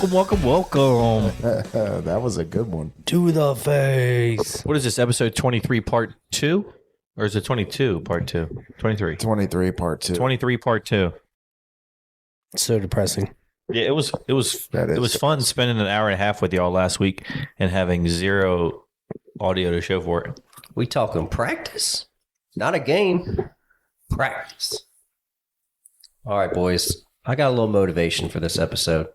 Welcome. That was a good one. To the face. What is this, episode 23, part 2? Or is it 22, part 2? 23. 23, part 2. 23, part 2. So depressing. Yeah, it was fun spending an hour and a half with y'all last week and having zero audio to show for it. We talking practice? Not a game. Practice. All right, boys. I got a little motivation for this episode.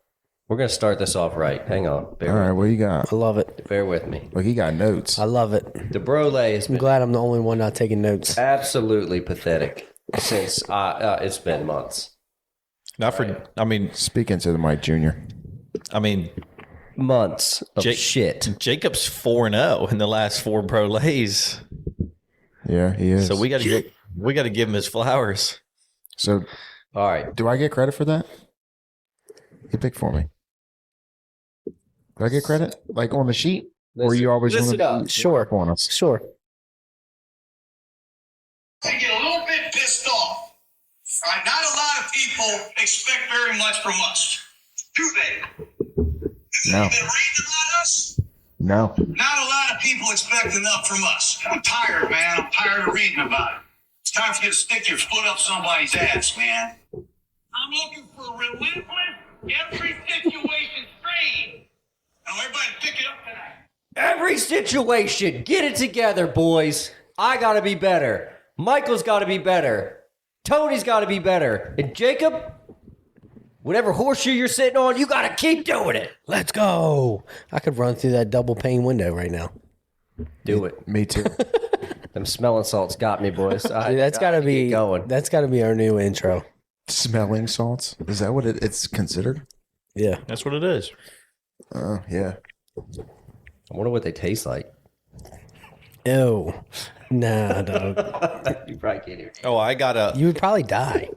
We're going to start this off right. Hang on. All right, what you got? I love it. Bear with me. Look, he got notes. I love it. The Brolay has I'm been glad I'm the only one not taking notes. absolutely pathetic since it's been months. Speaking to the mic, Junior. Months of shit. Jacob's 4-0 in the last 4 Brolays. Yeah, he is. So we got to give him his flowers. So, All right. do I get credit for that? You pick for me. Do I get credit? Like on the sheet? Or you always want to Sure. on us? Sure. I get a little bit pissed off. All right, not a lot of people expect very much from us. Do they? No. You've been reading about us? No. Not a lot of people expect enough from us. I'm tired, man. I'm tired of reading about it. It's time for you to stick your foot up somebody's ass, man. I'm looking for relentless, every situation straight. Now, everybody pick it up tonight. Every situation. Get it together, boys. I got to be better. Michael's got to be better. Tony's got to be better. And Jacob, whatever horseshoe you're sitting on, you got to keep doing it. Let's go. I could run through that double pane window right now. Do it. Me too. Them smelling salts got me, boys. Dude, that's got to be going. That's got to be our new intro. Smelling salts? Is that what it's considered? Yeah. That's what it is. Yeah. I wonder what they taste like. Ew. Nah, dog. You probably can't hear. Oh, I got You would probably die.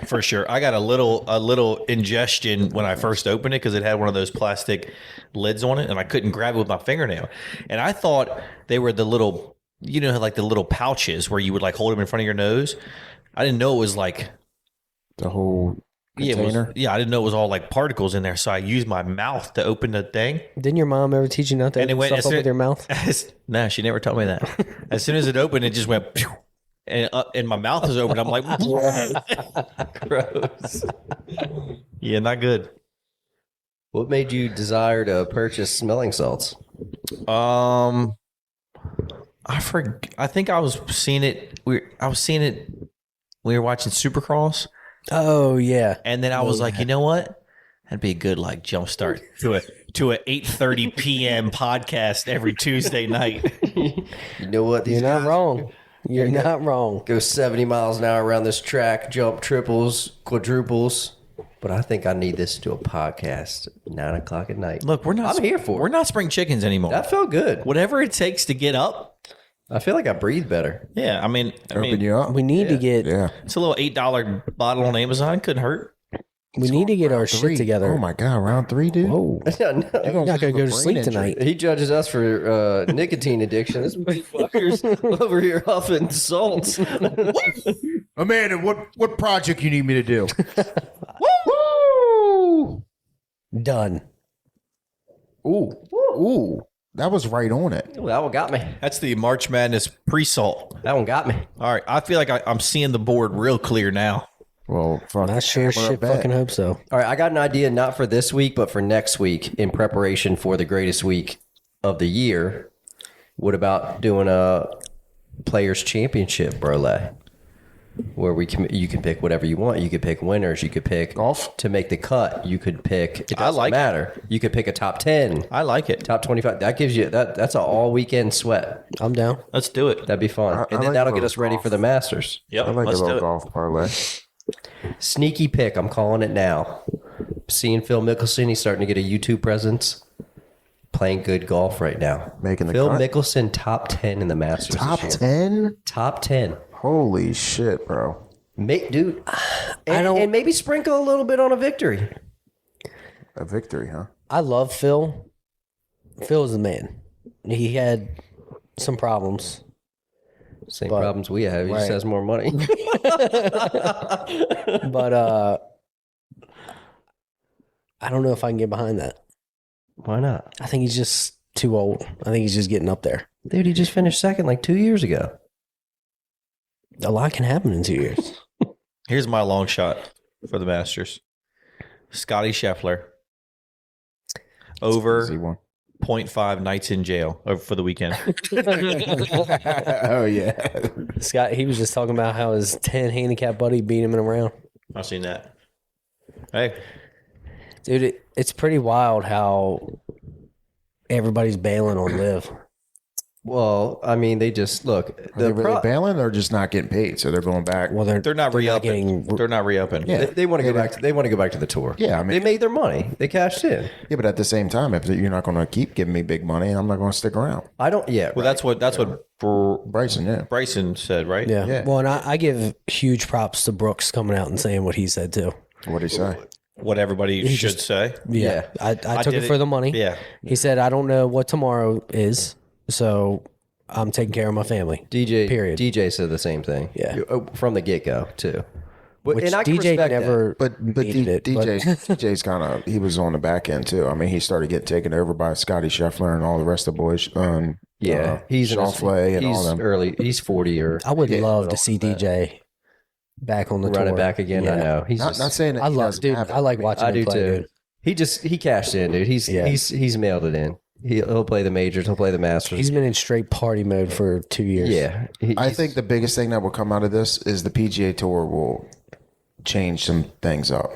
for sure. I got a little ingestion when I first opened it because it had one of those plastic lids on it, and I couldn't grab it with my fingernail. And I thought they were the little, like the little pouches where you would like hold them in front of your nose. I didn't know it was like The whole container? I didn't know it was all like particles in there. So I used my mouth to open the thing. Didn't your mom ever teach you not to open stuff up with your mouth? No, she never taught me that. As soon as it opened, it just went, pew, and my mouth was open. I'm like, Gross. yeah, not good. What made you desire to purchase smelling salts? I think I was seeing it. We were watching Supercross. Oh, yeah. And then I was like, you know what? That'd be a good like jump start to a 8:30 p.m. podcast every Tuesday night. You know what? You're not wrong. You're not wrong. Go 70 miles an hour around this track, jump triples, quadruples. But I think I need this to do a podcast at 9 o'clock at night. Look, I'm here for it. We're not spring chickens anymore. That felt good. Whatever it takes to get up. I feel like I breathe better. Yeah, Open you up. We need to get it's a little $8 bottle on Amazon. Couldn't hurt. we need to get our shit together. Oh my God, round 3, dude. Whoa. You're not going to go to sleep tonight. He judges us for nicotine addiction. This motherfucker's over here huffing salts. Amanda, what project you need me to do? Woo! Done. Ooh. That was right on it. Ooh, that one got me. That's the March Madness pre-salt. That one got me. All right, I feel like I'm seeing the board real clear now. Well, fuck. I sure shit fucking hope so. All right, I got an idea not for this week, but for next week in preparation for the greatest week of the year. What about doing a Players Championship, Brolay? Where you can pick whatever you want. You could pick winners. You could pick golf to make the cut. You could pick. It doesn't I like matter. You could pick a top 10. I like it. Top 25. That gives you that's an all weekend sweat. I'm down. Let's do it. That'd be fun, and then like that'll a get us ready golf. for the Masters. Yep, I like let's a do little it. golf parlay. Sneaky pick. I'm calling it now. Seeing Phil Mickelson, he's starting to get a YouTube presence. Playing good golf right now. Making the Phil cut? Mickelson top 10 in the Masters. Top this year. 10? Top 10. Holy shit, bro. Dude, and maybe sprinkle a little bit on a victory. A victory, huh? I love Phil. Phil's the man. He had some problems. Same problems we have. He just right. has more money. But I don't know if I can get behind that. Why not? I think he's just too old. I think he's just getting up there. Dude, he just finished second like 2 years ago. A lot can happen in 2 years. Here's my long shot for the Masters. Scotty Scheffler over Easy one. 0.5 nights in jail for the weekend. Oh yeah. Scott, he was just talking about how his 10 handicap buddy beat him in a round. I've seen that. Hey, Dude, it's pretty wild how everybody's bailing on Liv. Well, I mean, they just look. Are they really bailing or just not getting paid? So they're going back. Well, they're not re-upping. They're not re-upping. Yeah. They want to go back. They want to go back to the tour. Yeah, I mean- they made their money. They cashed in. Yeah, but at the same time, if you're not going to keep giving me big money, I'm not going to stick around. I don't. Yeah. Well, right. that's what Bryson, yeah. Bryson said, right? Yeah. Yeah. Well, and I give huge props to Brooks coming out and saying what he said, too. What'd he say? What everybody He should just- say. Yeah. I took did it for the money. Yeah. He said, I don't know what tomorrow is, so I'm taking care of my family. DJ. Period. DJ said the same thing. Yeah. From the get go too. But, Which and I can DJ respect never But needed it. DJ's kind of, he was on the back end too. I mean, he started getting taken over by Scotty Scheffler and all the rest of the boys. Yeah, he's Schauffele and all them. early. He's 40 or I would Yeah, love to see DJ back on the running tour. back again. Yeah. I know. He's Not just, saying that I he love, doesn't dude. have it. I like watching I him do play, too. dude. He cashed in, dude. He's mailed it in. He'll play the majors. He'll play the Masters. He's been in straight party mode for 2 years. yeah. I think the biggest thing that will come out of this is the PGA Tour will change some things up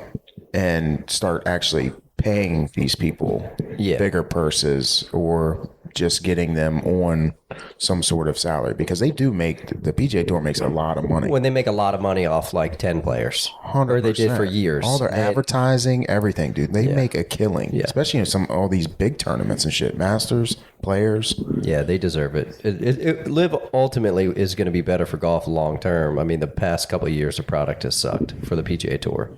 and start actually paying these people bigger purses or just getting them on some sort of salary because they do make the PGA Tour makes a lot of money. when they make a lot of money off like 10 players, 100%. or they did for years. All their advertising, everything, dude. They make a killing, Yeah. especially in all these big tournaments and shit. Masters, players. Yeah, they deserve it. Live ultimately is going to be better for golf long term. I mean, the past couple of years, the product has sucked for the PGA Tour.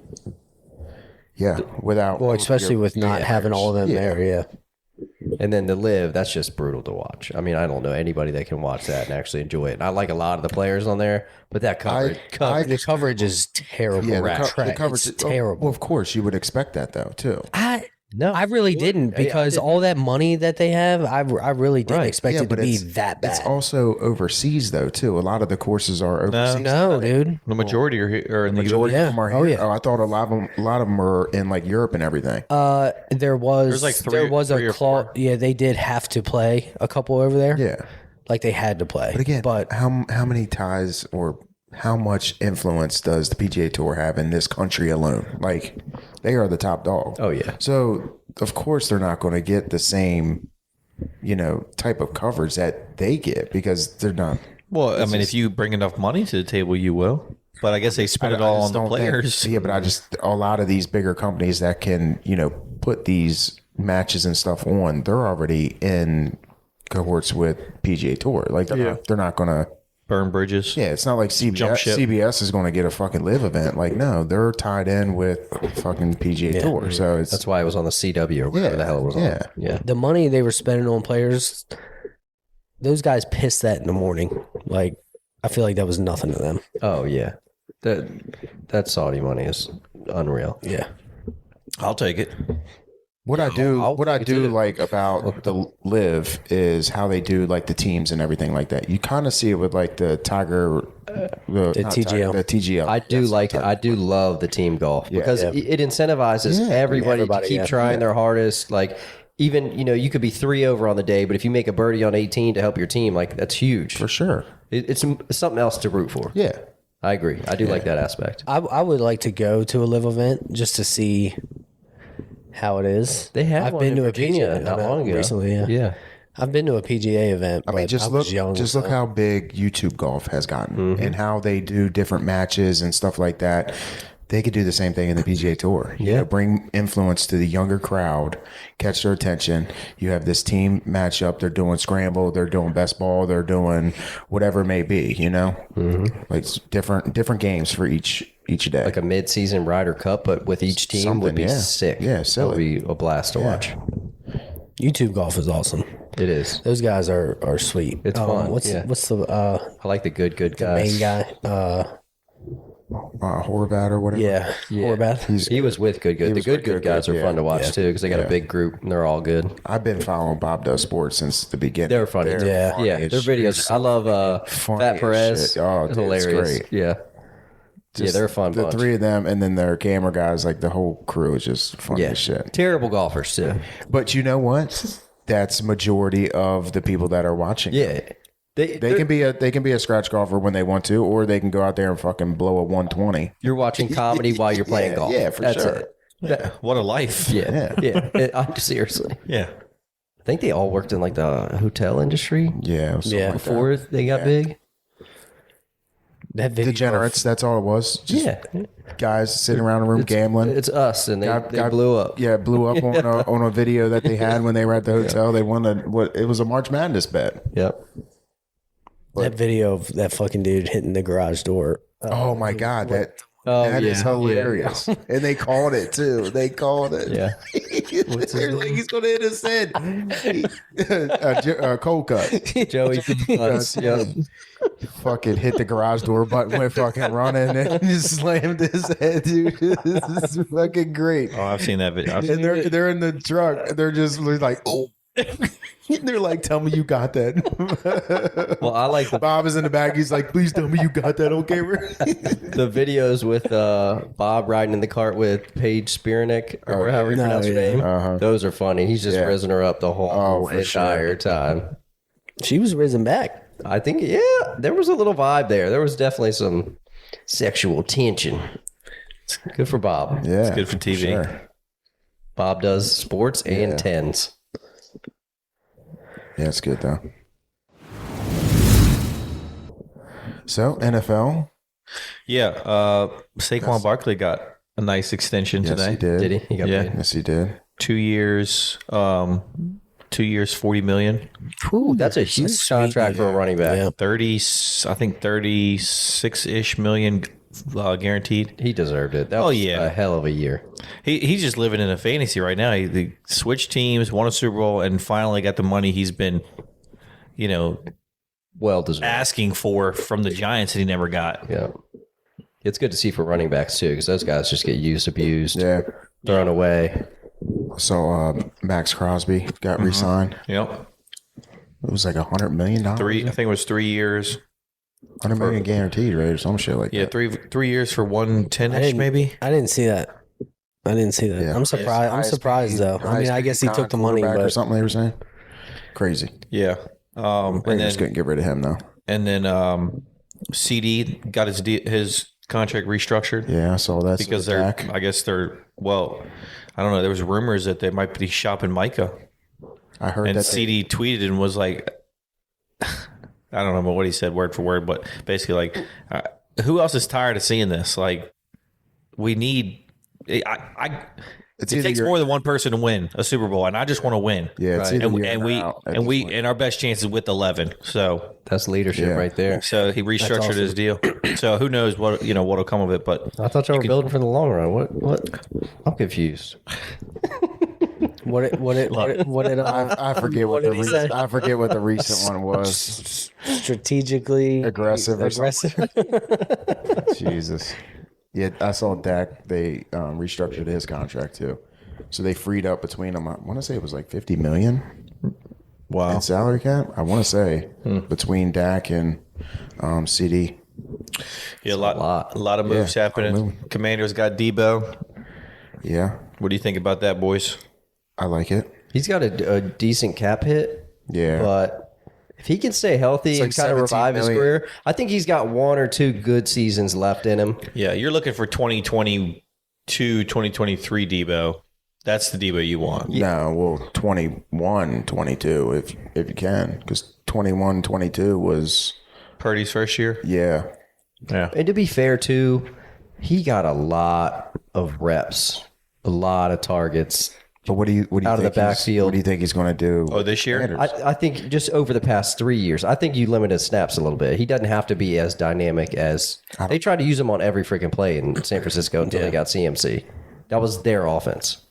Yeah, without Well, especially with not having all of them there. Yeah. And then the Live, that's just brutal to watch. I mean, I don't know anybody that can watch that and actually enjoy it. And I like a lot of the players on there, but that coverage, The coverage is terrible. Yeah, the coverage it's terrible. Well, of course, you would expect that though, too. I really didn't because all that money that they have, I really didn't expect Yeah, it to but be it's- that bad. It's also overseas though, too. A lot of the courses are overseas. No, dude. The majority are here, or in the Majority Yeah. of them are Oh, here. yeah. I thought a lot of them are in like Europe and everything. There was There's like three a or clause. four. Yeah, they did have to play a couple over there. Yeah, Like they had to play. but again, but how many ties or how much influence does the PGA Tour have in this country alone? Like, they are the top dog. Oh, yeah. So of course they're not going to get the same, type of coverage that they get because they're not. Well, I mean, if you bring enough money to the table, you will. But I guess they spend it all on the players. Yeah, but a lot of these bigger companies that can, put these matches and stuff on, they're already in cohorts with PGA Tour. Like they're not going to. Burn bridges. Yeah, it's not like Jump ship. CBS is going to get a fucking live event. Like, no, they're tied in with fucking PGA Tour. So it's That's why it was on the CW or whatever the hell it was yeah. on. Yeah. the money they were spending on players, those guys pissed that in the morning. Like, I feel like that was nothing to them. Oh, yeah. That Saudi money is unreal. Yeah. I'll take it. What I do like about the live is how they do like the teams and everything like that. You kind of see it with like the Tiger, the TGL. the TGL. I do love the team golf because it incentivizes everybody to Everybody, keep yeah. trying their hardest. Like, even, you could be 3 over on the day, but if you make a birdie on 18 to help your team, like, that's huge. for sure. It's something else to root for. Yeah. I agree. I do like that aspect. I would like to go to a live event just to see how it is. They had I've one been in to Virginia a PGA not event long ago. recently. Yeah. Yeah. I've been to a PGA event. I mean, but just was young, look how big YouTube golf has gotten and how they do different matches and stuff like that. They could do the same thing in the PGA Tour. Bring influence to the younger crowd, catch their attention. You have this team matchup. They're doing scramble. They're doing best ball. They're doing whatever it may be. Like it's different games for each day. Like a mid-season Ryder Cup, but with each team would be sick. Yeah, That silly. would be a blast to watch. YouTube golf is awesome. It is. Those guys are sweet. It's fun, What's yeah. what's the I like the good guys. main guy? Horvat or whatever. Yeah. Horvath. He was with Good. The was good with guys Good, are fun to watch too because they got a big group and they're all good. I've been following Bob Does Sports since the beginning. They're funny. Yeah. Yeah, their videos. I love funny Fat as Perez. shit. Oh, dude, it's hilarious. great. Yeah. They're a fun The bunch. three of them, and then their camera guys, like the whole crew is just funny Yeah. as shit. Terrible golfers too. But you know what? That's majority of the people that are watching. Yeah. They can be a scratch golfer when they want to, or they can go out there and fucking blow a 120. You're watching comedy while you're playing golf. Yeah, for That's sure. It. What a life. Yeah. Seriously. Yeah. I think they all worked in like the hotel industry Yeah, Yeah. before they got big. That video. degenerates. That's all it was. Just Yeah. guys sitting around a room gambling. It's us, and they Got- blew up. Yeah, blew up on a video that they had when they were at the hotel. They won it was a March Madness bet. Yep. That video of that fucking dude hitting the garage door. Oh my god, that Oh, is yeah. hilarious. And they called it too. They called it. Yeah. They're like, he's gonna hit his head. Cold cut. Joey Nuts. Yep. Fucking hit the garage door button, went fucking running and just slammed his head, dude. This is fucking great. Oh, I've seen that video. And they're in the truck. They're just like, oh. They're like, tell me you got that. Well, I like the Bob is in the back. He's like, please tell me you got that on camera. the videos with Bob riding in the cart with Paige Spirnick or however you pronounce her name. Those are funny. He's just risen her up the whole for entire time. She was risen back. I think, there was a little vibe there. There was definitely some sexual tension. It's good for Bob. Yeah, It's good for TV. sure. Bob does sports and tens. Yeah, it's good though. So NFL, Yeah. Saquon Barkley got a nice extension yes, today. he did. Did he? He got Yeah. paid. Yes, he did. 2 years, 2 years, 40 million. Ooh, that's a huge sweet, contract for a running back. Yeah. 30, I think 36-ish million guaranteed. He deserved it. That Oh, was yeah. a hell of a year. He's just living in a fantasy right now. He switched teams, won a Super Bowl, and finally got the money he's been, Well deserved. asking for from the Giants that he never got. Yeah. It's good to see for running backs too, because those guys just get used, abused, Yeah. thrown away. So Max Crosby got re-signed. Yep. It was like $100 million. I think it was 3 years. $100 million guaranteed, right, or some shit like Yeah, that. 3 years for 110-ish, didn't- maybe. I didn't see that. Yeah. I'm surprised. I'm surprised though. I mean, I guess he took the money, or but something. They were saying crazy. Yeah. And Raiders then couldn't get rid of him though. CD got his contract restructured Yeah, I saw that because So Dak. I don't know. There was rumors that they might be shopping Micah. I heard And that. CD tweeted and was like, I don't remember what he said word for word, but basically like, who else is tired of seeing this? Like, we need. It either takes you're- more than one person to win a Super Bowl, and I just want to win. Yeah, it's either you're in or out at this point. And our best chance is with 11. So That's leadership Yeah. right there. he restructured his deal. So who knows what'll come of it? But I thought y'all were building for the long run. What? I'm confused. what did I forget what What the did he say? I forget what the recent one was. strategically Aggressive or aggressive? Jesus. Yeah, I saw Dak. They restructured his contract too, so they freed up between them. I want to say it was like $50 million in salary cap. I want to say between Dak and CD. yeah, a lot of moves happening. Commanders got Debo. Yeah, What do you think about that, boys? I like it. He's got a decent cap hit, Yeah, but if he can stay healthy like and kind of 17 revive his million. career, I think he's got 1 or 2 good seasons left in him. Yeah, you're looking for 2022, 2023 Debo. That's the Debo you want. no, well, 21, 22, if you can, because 21, 22 was Purdy's first year. yeah. And to be fair, too, he got a lot of reps, a lot of targets. But what do you Out of the think backfield. What do you think he's going to do? Oh, this year? Sanders? I think just over the past 3 years, I think you limit his snaps a little bit. He doesn't have to be as dynamic as they tried to use him on every freaking play in San Francisco until they got CMC. That was their offense.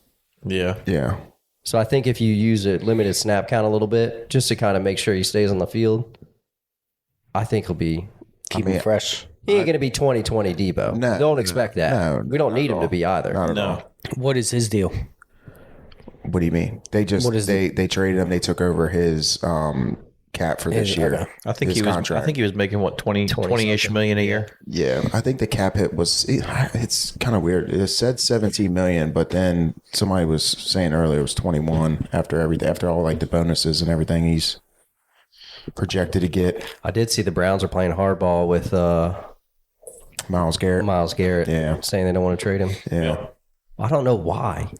Yeah. Yeah. So I think if you use a limited snap count a little bit, just to kind of make sure he stays on the field, I think he'll be Keep him fresh. He ain't going to be 2020 Debo. No, Don't expect that. no, we don't not need at him to all. be either. Not at No. all. What is his deal? What do you mean? They just What is they traded him. They took over his cap for this year. Okay. I think his he was. contract. I think he was making what 20-ish million a year. Yeah, I think the cap hit was. It's kind of weird. It said 17 million, but then somebody was saying earlier it was 21 after everything, after all like the bonuses and everything he's projected to get. I did see the Browns are playing hardball with Myles Garrett. Myles Garrett. Yeah. Saying they don't want to trade him. Yeah. I don't know why.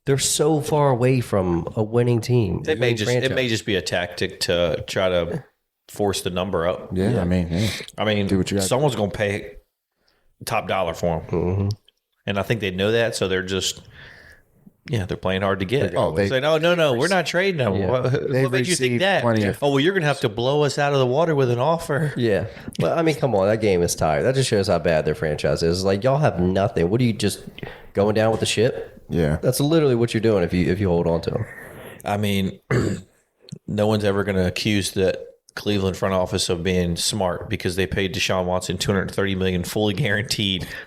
They're so far away from a winning team. It may just be a tactic to try to force the number up. Yeah, I mean, yeah. I mean, Do what you gotta someone's going to pay top dollar for him, and I think they know that, so they're just. Yeah, they're playing hard to get. Oh, they- say, no, we're not trading them. Yeah. What They've made you think received that? plenty of- Oh, well, you're going to have to blow us out of the water with an offer. Yeah. But I mean, come on, that game is tired. That just shows how bad their franchise is. Like, y'all have nothing. What are you just going down with the ship? Yeah. That's literally what you're doing if you hold on to them. I mean, no one's ever going to accuse the Cleveland front office of being smart because they paid Deshaun Watson $230 million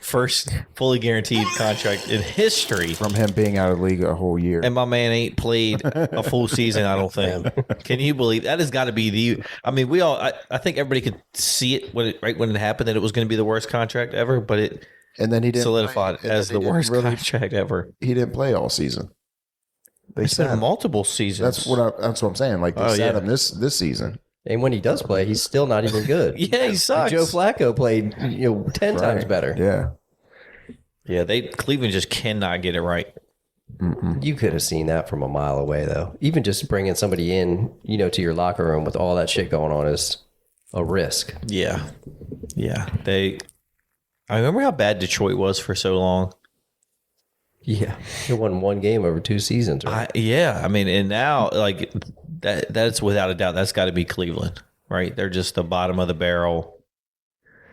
first fully guaranteed contract in history. From him being out of the league a whole year. And my man ain't played a full season, I don't think. Can you believe that has got to be the? I mean, I think everybody could see it when it happened that it was going to be the worst contract ever, but it And then he didn't solidified play. as And then the he worst didn't really- contract ever. He didn't play all season. They It's been sat him. multiple seasons. That's what I'm saying. Like they sat him this season. And when he does play, he's still not even good. Yeah, he sucks. Joe Flacco played 10 times better. Yeah. Yeah, Cleveland just cannot get it right. You could have seen that from a mile away, though. Even just bringing somebody in, to your locker room with all that shit going on is a risk. Yeah. I remember how bad Detroit was for so long. Yeah, they won one game over 2 seasons. Right? I mean, and now like that's without a doubt that's got to be Cleveland, right? They're just the bottom of the barrel.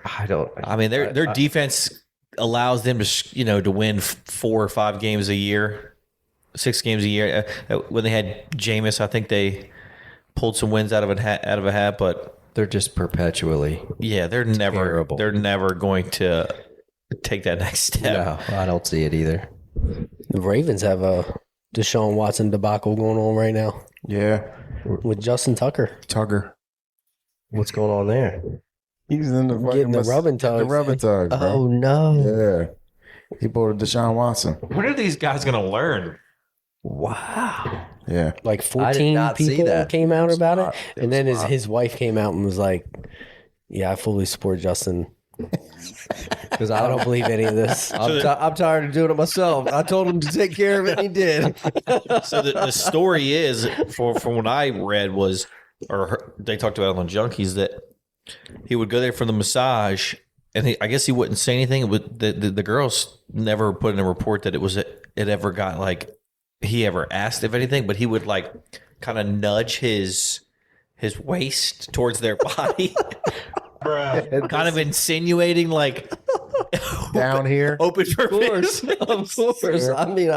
I mean, their defense allows them to to win 4 or 5 games a year, 6 games a year. When they had Jameis, I think they pulled some wins out of a hat, but They're just perpetually. yeah, they're never going to take that next step. No, I don't see it either. The Ravens have a Deshaun Watson debacle going on right now Yeah. with Justin Tucker. Tugger. What's going on there? He's in the Getting the rubbing tugs. The rubbing tugs, bro. Oh, no. Yeah. He pulled a Deshaun Watson. When are these guys going to learn? Wow. Yeah. Like I did 14 not see people that. came out about it. It And was then wild. his wife came out and was like, yeah, I fully support Justin. Because I don't believe any of this. I'm tired of doing it myself. I told him to take care of it, and he did. So the story is, from what I read was, they talked about it on Junkies, that he would go there for the massage, and I guess he wouldn't say anything. But the girls never put in a report that it ever got like he ever asked if anything, but he would like kind of nudge his waist towards their body. Kind of insinuating like Down here. open for business. Of course. I mean,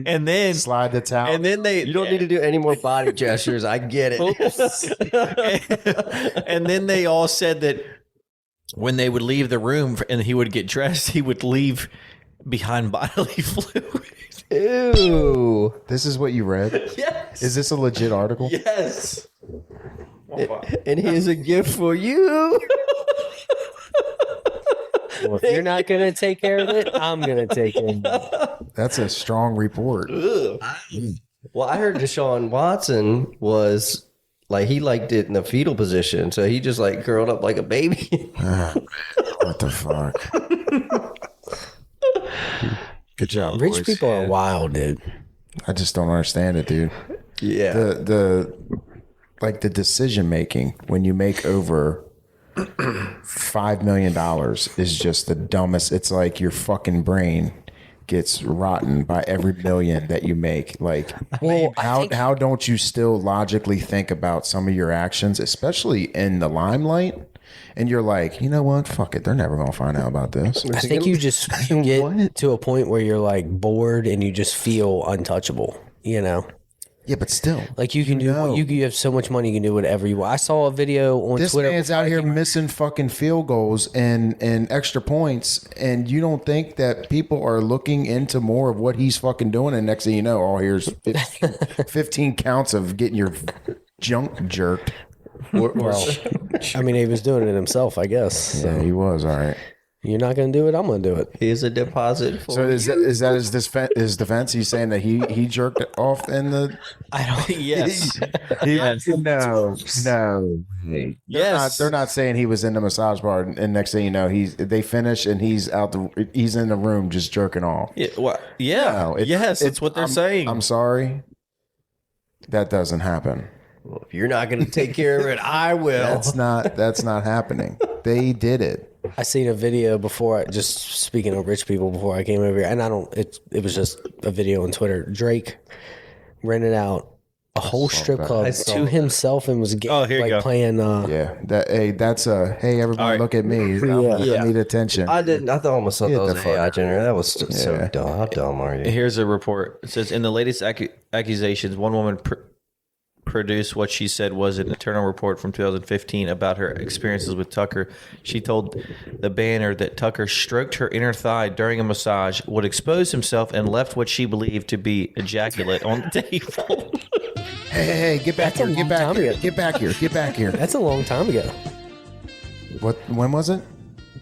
And then Slide the towel. and then you don't need to do any more body gestures. I get it. and then they all said that when they would leave the room and he would get dressed, he would leave behind bodily fluid. Ew. This is what you read? Yes. Is this a legit article? Yes. And here's a gift for you. Well, if you're not going to take care of it, I'm going to take care of it. That's a strong report. Well, I heard Deshaun Watson was like, he liked it in the fetal position. So he just like curled up like a baby. What the fuck? Good job. Rich boys. people are wild, dude. I just don't understand it, dude. Yeah. The decision making when you make over $5 million is just the dumbest. It's like your fucking brain gets rotten by every million that you make. Like, how don't you still logically think about some of your actions, especially in the limelight? And you're like, you know what? Fuck it. They're never going to find out about this. I think you just get to a point where you're like bored and you just feel untouchable, Yeah, but still. Like you can do, you have so much money, you can do whatever you want. I saw a video on This Twitter. man's out here missing fucking field goals and extra points, and you don't think that people are looking into more of what he's fucking doing, and next thing you know, oh, here's 15 counts of getting your junk jerked. Well, I mean, he was doing it himself, I guess. So. Yeah, he was, all right. You're not going to do it, I'm going to do it. Here's a deposit for So is that his defense? He's saying that he jerked it off in the... I don't. Yes. No. Yes. They're not saying he was in the massage bar, and next thing you know, they finish and he's in the room just jerking off. Yeah. Well, yeah. No, Yes. That's what they're saying. I'm sorry. That doesn't happen. Well, if you're not going to take care of it, I will. That's not happening. They did it. I seen a video before, just speaking of rich people before I came over here, and it was just a video on Twitter. Drake rented out a whole strip club to himself and was here you go. playing. Yeah. That's hey, everybody, All right. look at me. I need attention. I thought almost thought that was the AI fuck. generator. That was so dumb. How dumb are you? Here's a report. It says in the latest accusations, one woman produced what she said was an internal report from 2015 about her experiences with Tucker. She told the banner that Tucker stroked her inner thigh during a massage, would expose himself, and left what she believed to be ejaculate on the table. Hey, get back That's here. a Get long back time here. ago. Get back here. Get back here. That's a long time ago. When was it?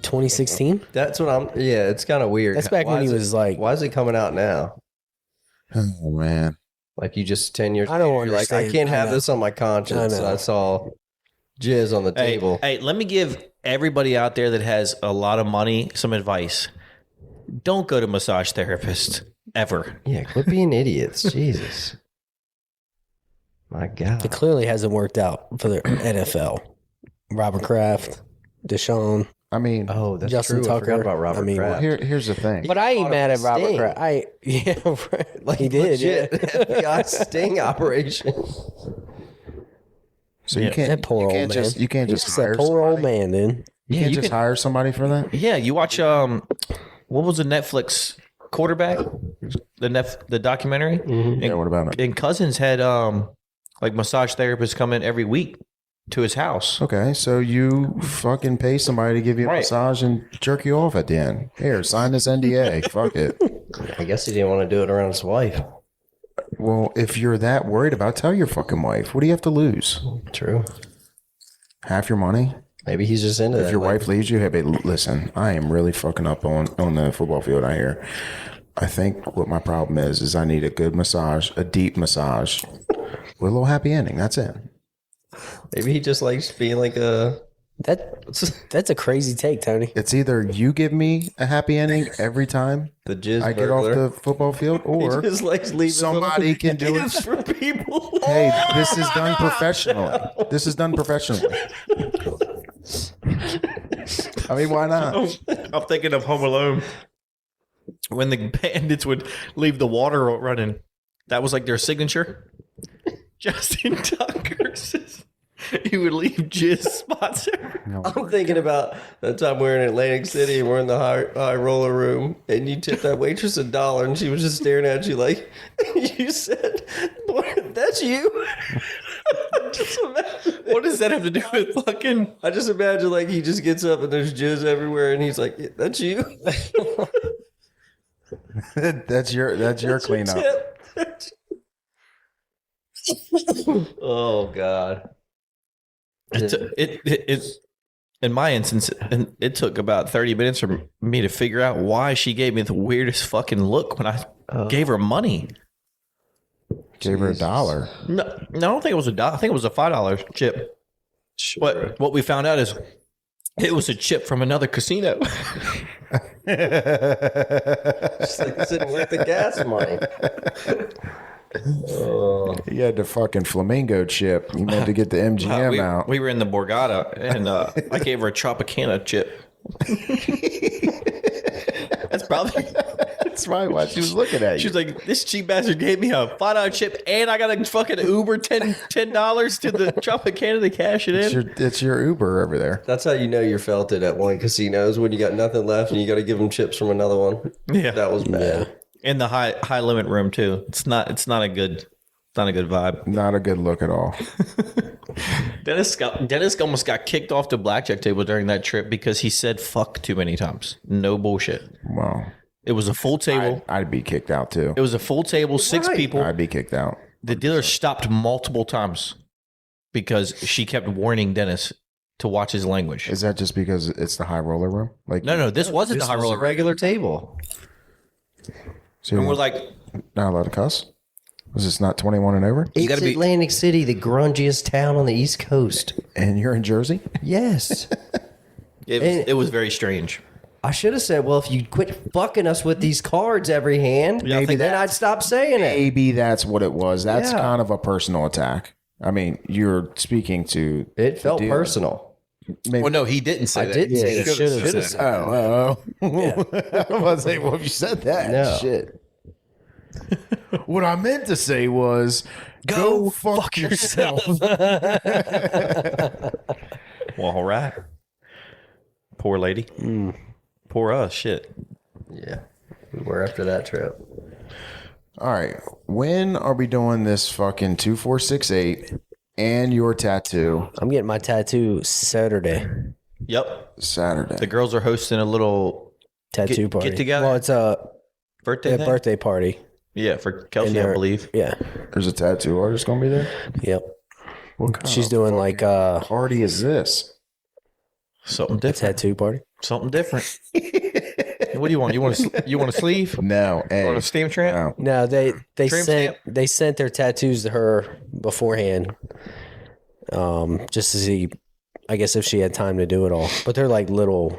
2016. That's what I'm. Yeah, it's kind of weird. That's back when he was like. Why is it coming out now? Oh, man. Like you just 10 years. I don't later, you're like, I understand. can't have I know. this on my conscience. I know. And I saw jizz on the table. Hey, let me give everybody out there that has a lot of money some advice. Don't go to massage therapists ever. Yeah, quit being idiots. Jesus. My God. It clearly hasn't worked out for the NFL. Robert Kraft, Deshaun. I mean, Oh, that's Justin true. I Tucker. forgot about Robert I mean, Kraft. here's the thing. But I ain't caught mad him at Robert Sting. Kraft. Right. He did. Legit Yeah. FBI sting operation. So you can't. That poor you old can't man. just. You can't just Just hire. that poor old somebody. man, dude. You can't you just can- hire somebody for that. Yeah, you watch what was the Netflix quarterback? The documentary? Mm-hmm. Yeah. What about it? And Cousins had like massage therapists come in every week to his house. Okay, so you fucking pay somebody to give you a Right. massage and jerk you off at the end. Here, sign this NDA. Fuck it. I guess he didn't want to do it around his wife. Well, if you're that worried about it, tell your fucking wife. What do you have to lose? True. Half your money? Maybe he's just into that. If your wife leaves you, hey, babe, listen, I am really fucking up on the football field out here. I think what my problem is I need a good massage, a deep massage with a little happy ending. That's it. Maybe he just likes being like a. That's a crazy take, Tony. It's either you give me a happy ending every time The jizz I get off burglar. the football field, He or just likes leaving somebody little can do it. gifts for people. hey, this is done professionally. This is done professionally. I mean, why not? I'm thinking of Home Alone when the bandits would leave the water running. That was like their signature. Justin Tucker says he would leave jizz spots everywhere. I'm thinking about that time we're in Atlantic City and we're in the high roller room and you tipped that waitress $1 and she was just staring at you like you said, "Boy, that's you." Just imagine. What does that have to do with fucking? I just imagine like he just gets up and there's jizz everywhere and he's like, "Yeah, that's you." That's your cleanup. Oh God. It in my instance, it took about 30 minutes for me to figure out why she gave me the weirdest fucking look when I gave her money. Gave her $1. No, I don't think it was $1. I think it was a $5 chip. But what we found out is it was a chip from another casino. It's like this didn't worth the gas money. He had the fucking flamingo chip. You meant to get the MGM out. we were in the Borgata, and I gave her a Tropicana chip. That's probably why she was looking at She you. was like, "This cheap bastard gave me a $5 chip, and I got to fucking Uber $10 to the Tropicana to cash it in." It's your Uber over there. That's how you know you're felted at one casino's when you got nothing left and you got to give them chips from another one. Yeah, That was bad. in the high limit room too. It's not a good Not a good vibe. Not a good look at all. Dennis almost got kicked off the blackjack table during that trip because he said fuck too many times. No bullshit. Wow. It was a full table. I'd be kicked out too. It was a full table, 6 people. I'd be kicked out. The dealer stopped multiple times because she kept warning Dennis to watch his language. Is that just because it's the high roller room? Like No, this wasn't the high roller. Regular table. So And we're you're like, not allowed to cuss? Was this not 21 and over? It's gotta be- Atlantic City, the grungiest town on the East Coast. And you're in Jersey? Yes. it was very strange. I should have said, well, if you quit fucking us with these cards every hand, Yeah, I maybe think then I'd stop saying it. Maybe that's what it was. That's Yeah. kind of a personal attack. I mean, you're speaking to. It felt the dealer. personal. Maybe. Well, no, he didn't say I that. didn't say you that. should have said Oh. I was about to say, well, if you said that, No. shit. What I meant to say was, go fuck yourself. Well, all right. Poor lady. Poor us. Shit. Yeah. We were after that trip. All right. When are we doing this fucking 2468 and your tattoo I'm getting my tattoo Saturday. Yep. Saturday? The girls are hosting a little Tattoo party. get together? Well, it's a birthday thing? birthday party. Yeah, for Kelsey, And I they're- believe. Yeah. There's a tattoo artist going to be there? Yep. What kind She's of doing like a party is this? Something different. tattoo party. Something different. What do you want? You want a sleeve? No. Hey. Want a stamp tramp? No. No, they Trim sent stamp? they sent their tattoos to her beforehand, just to see, I guess, if she had time to do it all. But they're like little,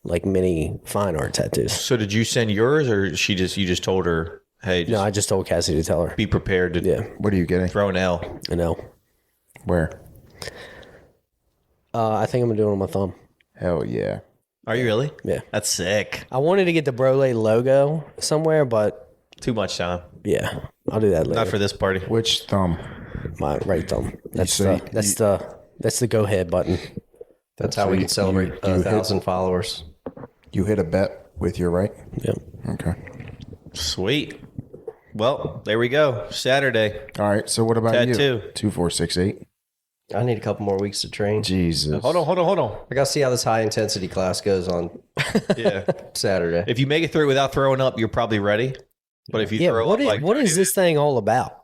like mini fine art tattoos. So did you send yours, or you just told her, hey, just No, I just told Cassie to tell her. be prepared to Yeah, What are you getting? throw an L? I know. Where? I think I'm gonna do it on my thumb. Hell yeah. Are you really? Yeah. That's sick. I wanted to get the Brolay logo somewhere, but Too much time. yeah, I'll do that later. Not for this party. Which thumb? My right thumb. That's say- that's the go ahead button. That's how we can celebrate you 1,000 followers. You hit a bet with your right? Yep. Okay. Sweet. Well, there we go. Saturday. All right. So what about Tattoo. you? 2468. I need a couple more weeks to train. Jesus. Hold on. I got to see how this high intensity class goes on Yeah. Saturday. If you make it through without throwing up, you're probably ready. But if you Yeah. throw What up, is, like, what is this thing all about?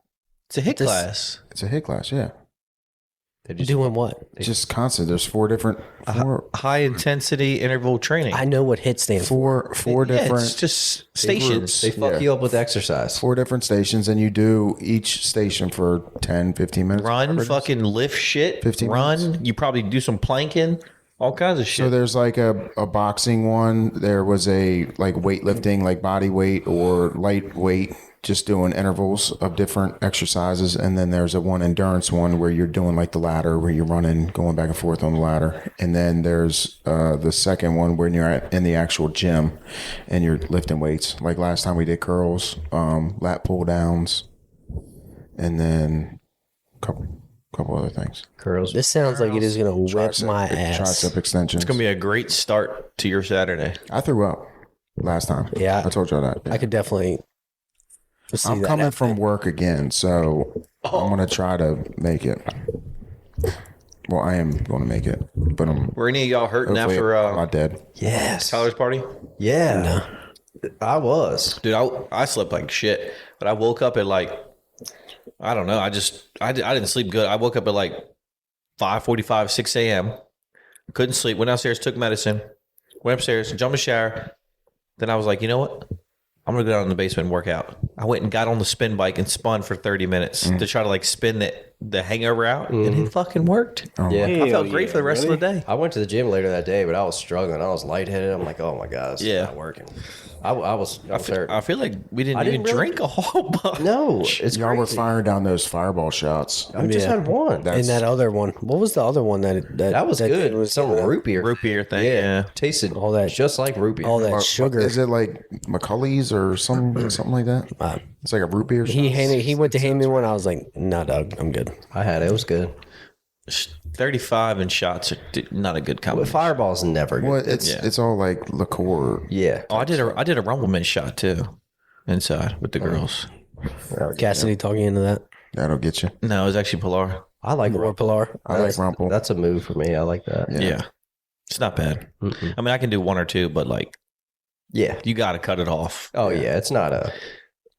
it's a hit this- class. It's a hit class, yeah. Doing what? It's just constant. There's four High intensity interval training. I know what HIT stands for. four Yeah, different it's just stations. They fuck Yeah. you up with exercise. four different stations, and you do each station for 10, 15 minutes. Run, fucking lift shit. 15 Run. You probably do some planking, all kinds of shit. So there's like a boxing one. There was a like weightlifting, like body weight or lightweight, just doing intervals of different exercises. And then there's a one endurance one where you're doing like the ladder, where you're running, going back and forth on the ladder. And then there's the second one when you're in the actual gym and you're lifting weights. Like last time we did curls, lat pull downs, and then a couple other things. Curls. This sounds like it is going to whip my ass. Tricep extensions. It's going to be a great start to your Saturday. I threw up last time. Yeah. I told y'all that. Yeah. I could definitely see I'm that. coming from work again, so I'm going to try to make it. Well, I am going to make it, but I'm Were any of y'all hurting hopefully after not dead. Yes. Tyler's party? Yeah. I was. Dude, I slept like shit, but I woke up at like, I don't know. I didn't sleep good. I woke up at like 5:45, 6 a.m. Couldn't sleep. Went downstairs, took medicine, went upstairs, jumped in the shower. Then I was like, you know what? I'm going to go down in the basement and work out. I went and got on the spin bike and spun for 30 minutes to try to like spin the hangover out. And it fucking worked. Yeah. I felt great for the rest of the day. I went to the gym later that day, but I was struggling. I was lightheaded. I'm like, oh my God, this Yeah. is not working. I was hurt. I feel like we didn't I even didn't really- drink a whole bunch. No, it's Y'all were crazy. firing down those fireball shots. I just Yeah. had one. And that other one. What was the other one That was good. It was some root beer. Root beer thing. Yeah. Tasted All that- just like root beer. all that sugar? Is it like McCulley's or something like that? It's like a root beer. He went to hand me one. I was like, nah, Doug, I'm good. I had it. It was good. 35 and shots are not a good But combination. Fireball's never good. Well, it's all like liqueur. Yeah. Oh, I did a Rumbleman shot too, inside with the girls. Cassidy talking into that. That'll get you. No, it was actually Pilar. I like More Pilar. I like Rumple. That's a move for me. I like that. Yeah. It's not bad. Mm-mm. I mean, I can do one or two, but like, Yeah. you got to cut it off Oh yeah. It's not a.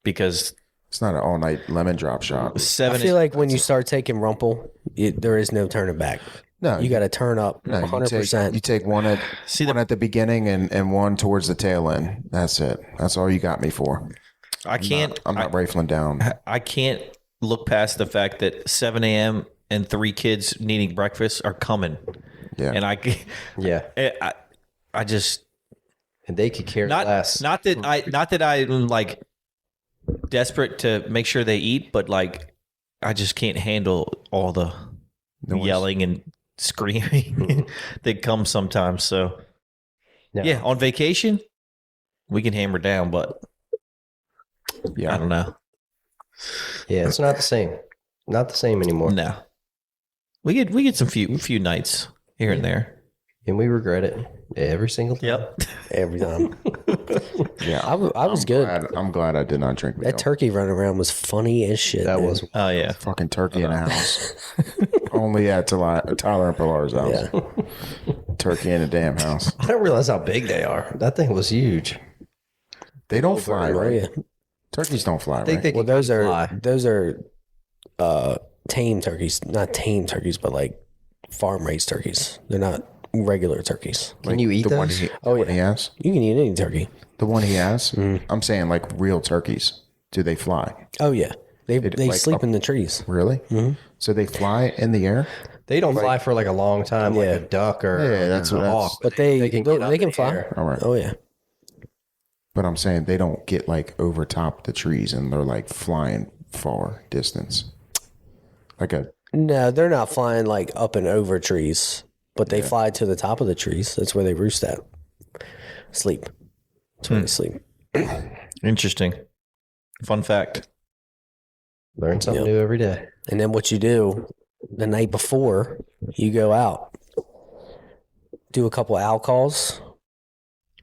because It's not an all night lemon drop shot. I 7 feel like when you start taking Rumple, there is no turning back. No, You got to turn up no, 100%. You take one at See, one at the beginning and one towards the tail end. That's it. That's all you got me for. I can't. I'm not rifling down. I can't look past the fact that 7 a.m. and 3 kids needing breakfast are coming, Yeah. and Yeah. I just And they could care less. not that I'm like desperate to make sure they eat, but like I just can't handle all the Noise. yelling and screaming that comes sometimes. So No. yeah, on vacation we can hammer down, but Yeah. I don't know. Yeah. It's not the same. Not the same anymore. No, we get some few nights here and there. And we regret it every single time. Yep. Every time. Yeah. I was good. I'm glad I did not drink That milk. turkey running around was funny as shit. That man. was. Oh yeah. Fucking turkey in the house. Only at Tyler and Pilar's house. Yeah. Turkey in the damn house. I didn't realize how big they are. That thing was huge. They don't fly, Oh, right? yeah. Turkeys don't fly, I think right? they Well, can those are tame turkeys. Not tame turkeys, but like farm raised turkeys. They're not regular turkeys. Can you eat the one those? he, Oh, the one yeah. he has? You can eat any turkey. The one he has? I'm saying like real turkeys. Do they fly? Oh yeah, they like sleep up- in the trees. Really? Mm-hmm. So they fly in the air? They don't fly for like a long time, like Yeah. a duck or Yeah, that's a what that's- hawk. But they get can, up they in can the fly. air. All right. Oh yeah. But I'm saying they don't get like over top the trees and they're like flying far distance. Like a No, they're not flying like up and over trees, but they fly to the top of the trees. That's where they roost at. Sleep. That's where they sleep. Interesting. Fun fact. Learn something Yep. new every day. And then what you do the night before, you go out, do a couple owl calls,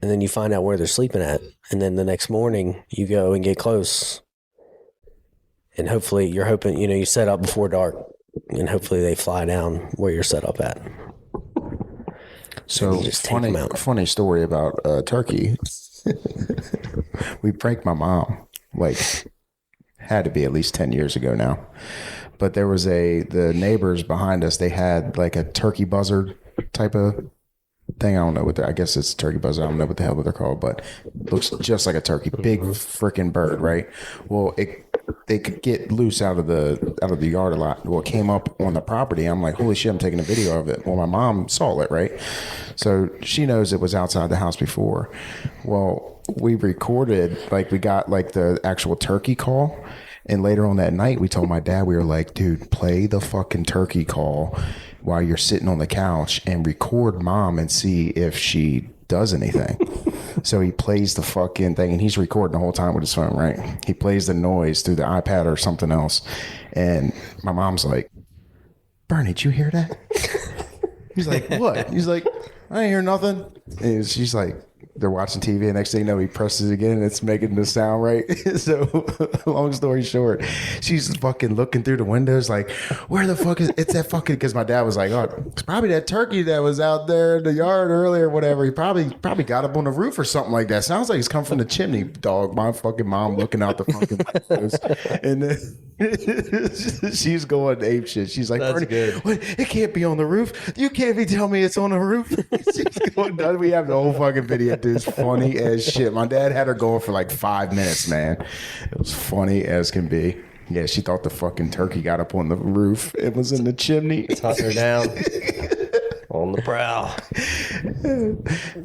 and then you find out where they're sleeping at. And then the next morning, you go and get close. And hopefully, you're hoping, you set up before dark, and hopefully they fly down where you're set up at. so You just take them out. funny story about turkey. We pranked my mom, like had to be at least 10 years ago now. But there was the neighbors behind us, they had like a turkey buzzard type of thing. I don't know I guess it's a turkey buzzard. I don't know what the hell they're called, but looks just like a turkey. Big freaking bird, right? Well, they could get loose out of the yard a lot. Well, it came up on the property. I'm like, holy shit, I'm taking a video of it. Well, my mom saw it, right? So she knows it was outside the house before. Well, we recorded, like we got like the actual turkey call. And later on that night, we told my dad, we were like, dude, play the fucking turkey call while you're sitting on the couch and record mom and see if she does anything. So he plays the fucking thing and he's recording the whole time with his phone, right? He plays the noise through the iPad or something else. And my mom's like, Bernie, did you hear that? He's like, what? He's like, I ain't hear nothing. And she's like, they're watching TV, and next thing you know, he presses it again, and it's making the sound right. So, long story short, she's fucking looking through the windows, like, where the fuck is it's that fucking? Because my dad was like, oh, it's probably that turkey that was out there in the yard earlier, or whatever. He probably got up on the roof or something like that. Sounds like he's come from the chimney, dog. My fucking mom looking out the fucking windows, and then she's going ape shit. She's like, That's Bernie, good. what? It can't be on the roof. You can't be telling me it's on the roof. She's going nuts. We have the whole fucking video. Dude, it's funny as shit. My dad had her going for like 5 minutes, man. It was funny as can be. Yeah, she thought the fucking turkey got up on the roof. It was in the chimney. Hunting her down on the prowl.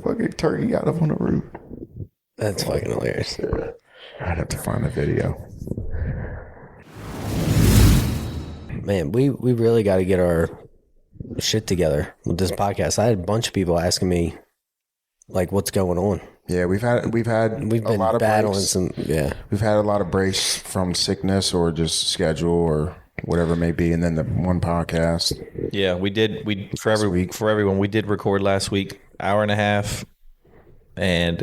Fucking turkey got up on the roof. That's fucking hilarious. I'd have to find the video. Man, we really got to get our shit together with this podcast. I had a bunch of people asking me, like, what's going on? Yeah, we've had We've a been lot of battling breaks. some, yeah. We've had a lot of breaks from sickness or just schedule or whatever it may be, and then the one podcast. Yeah, we did. For everyone, we did record last week, hour and a half, and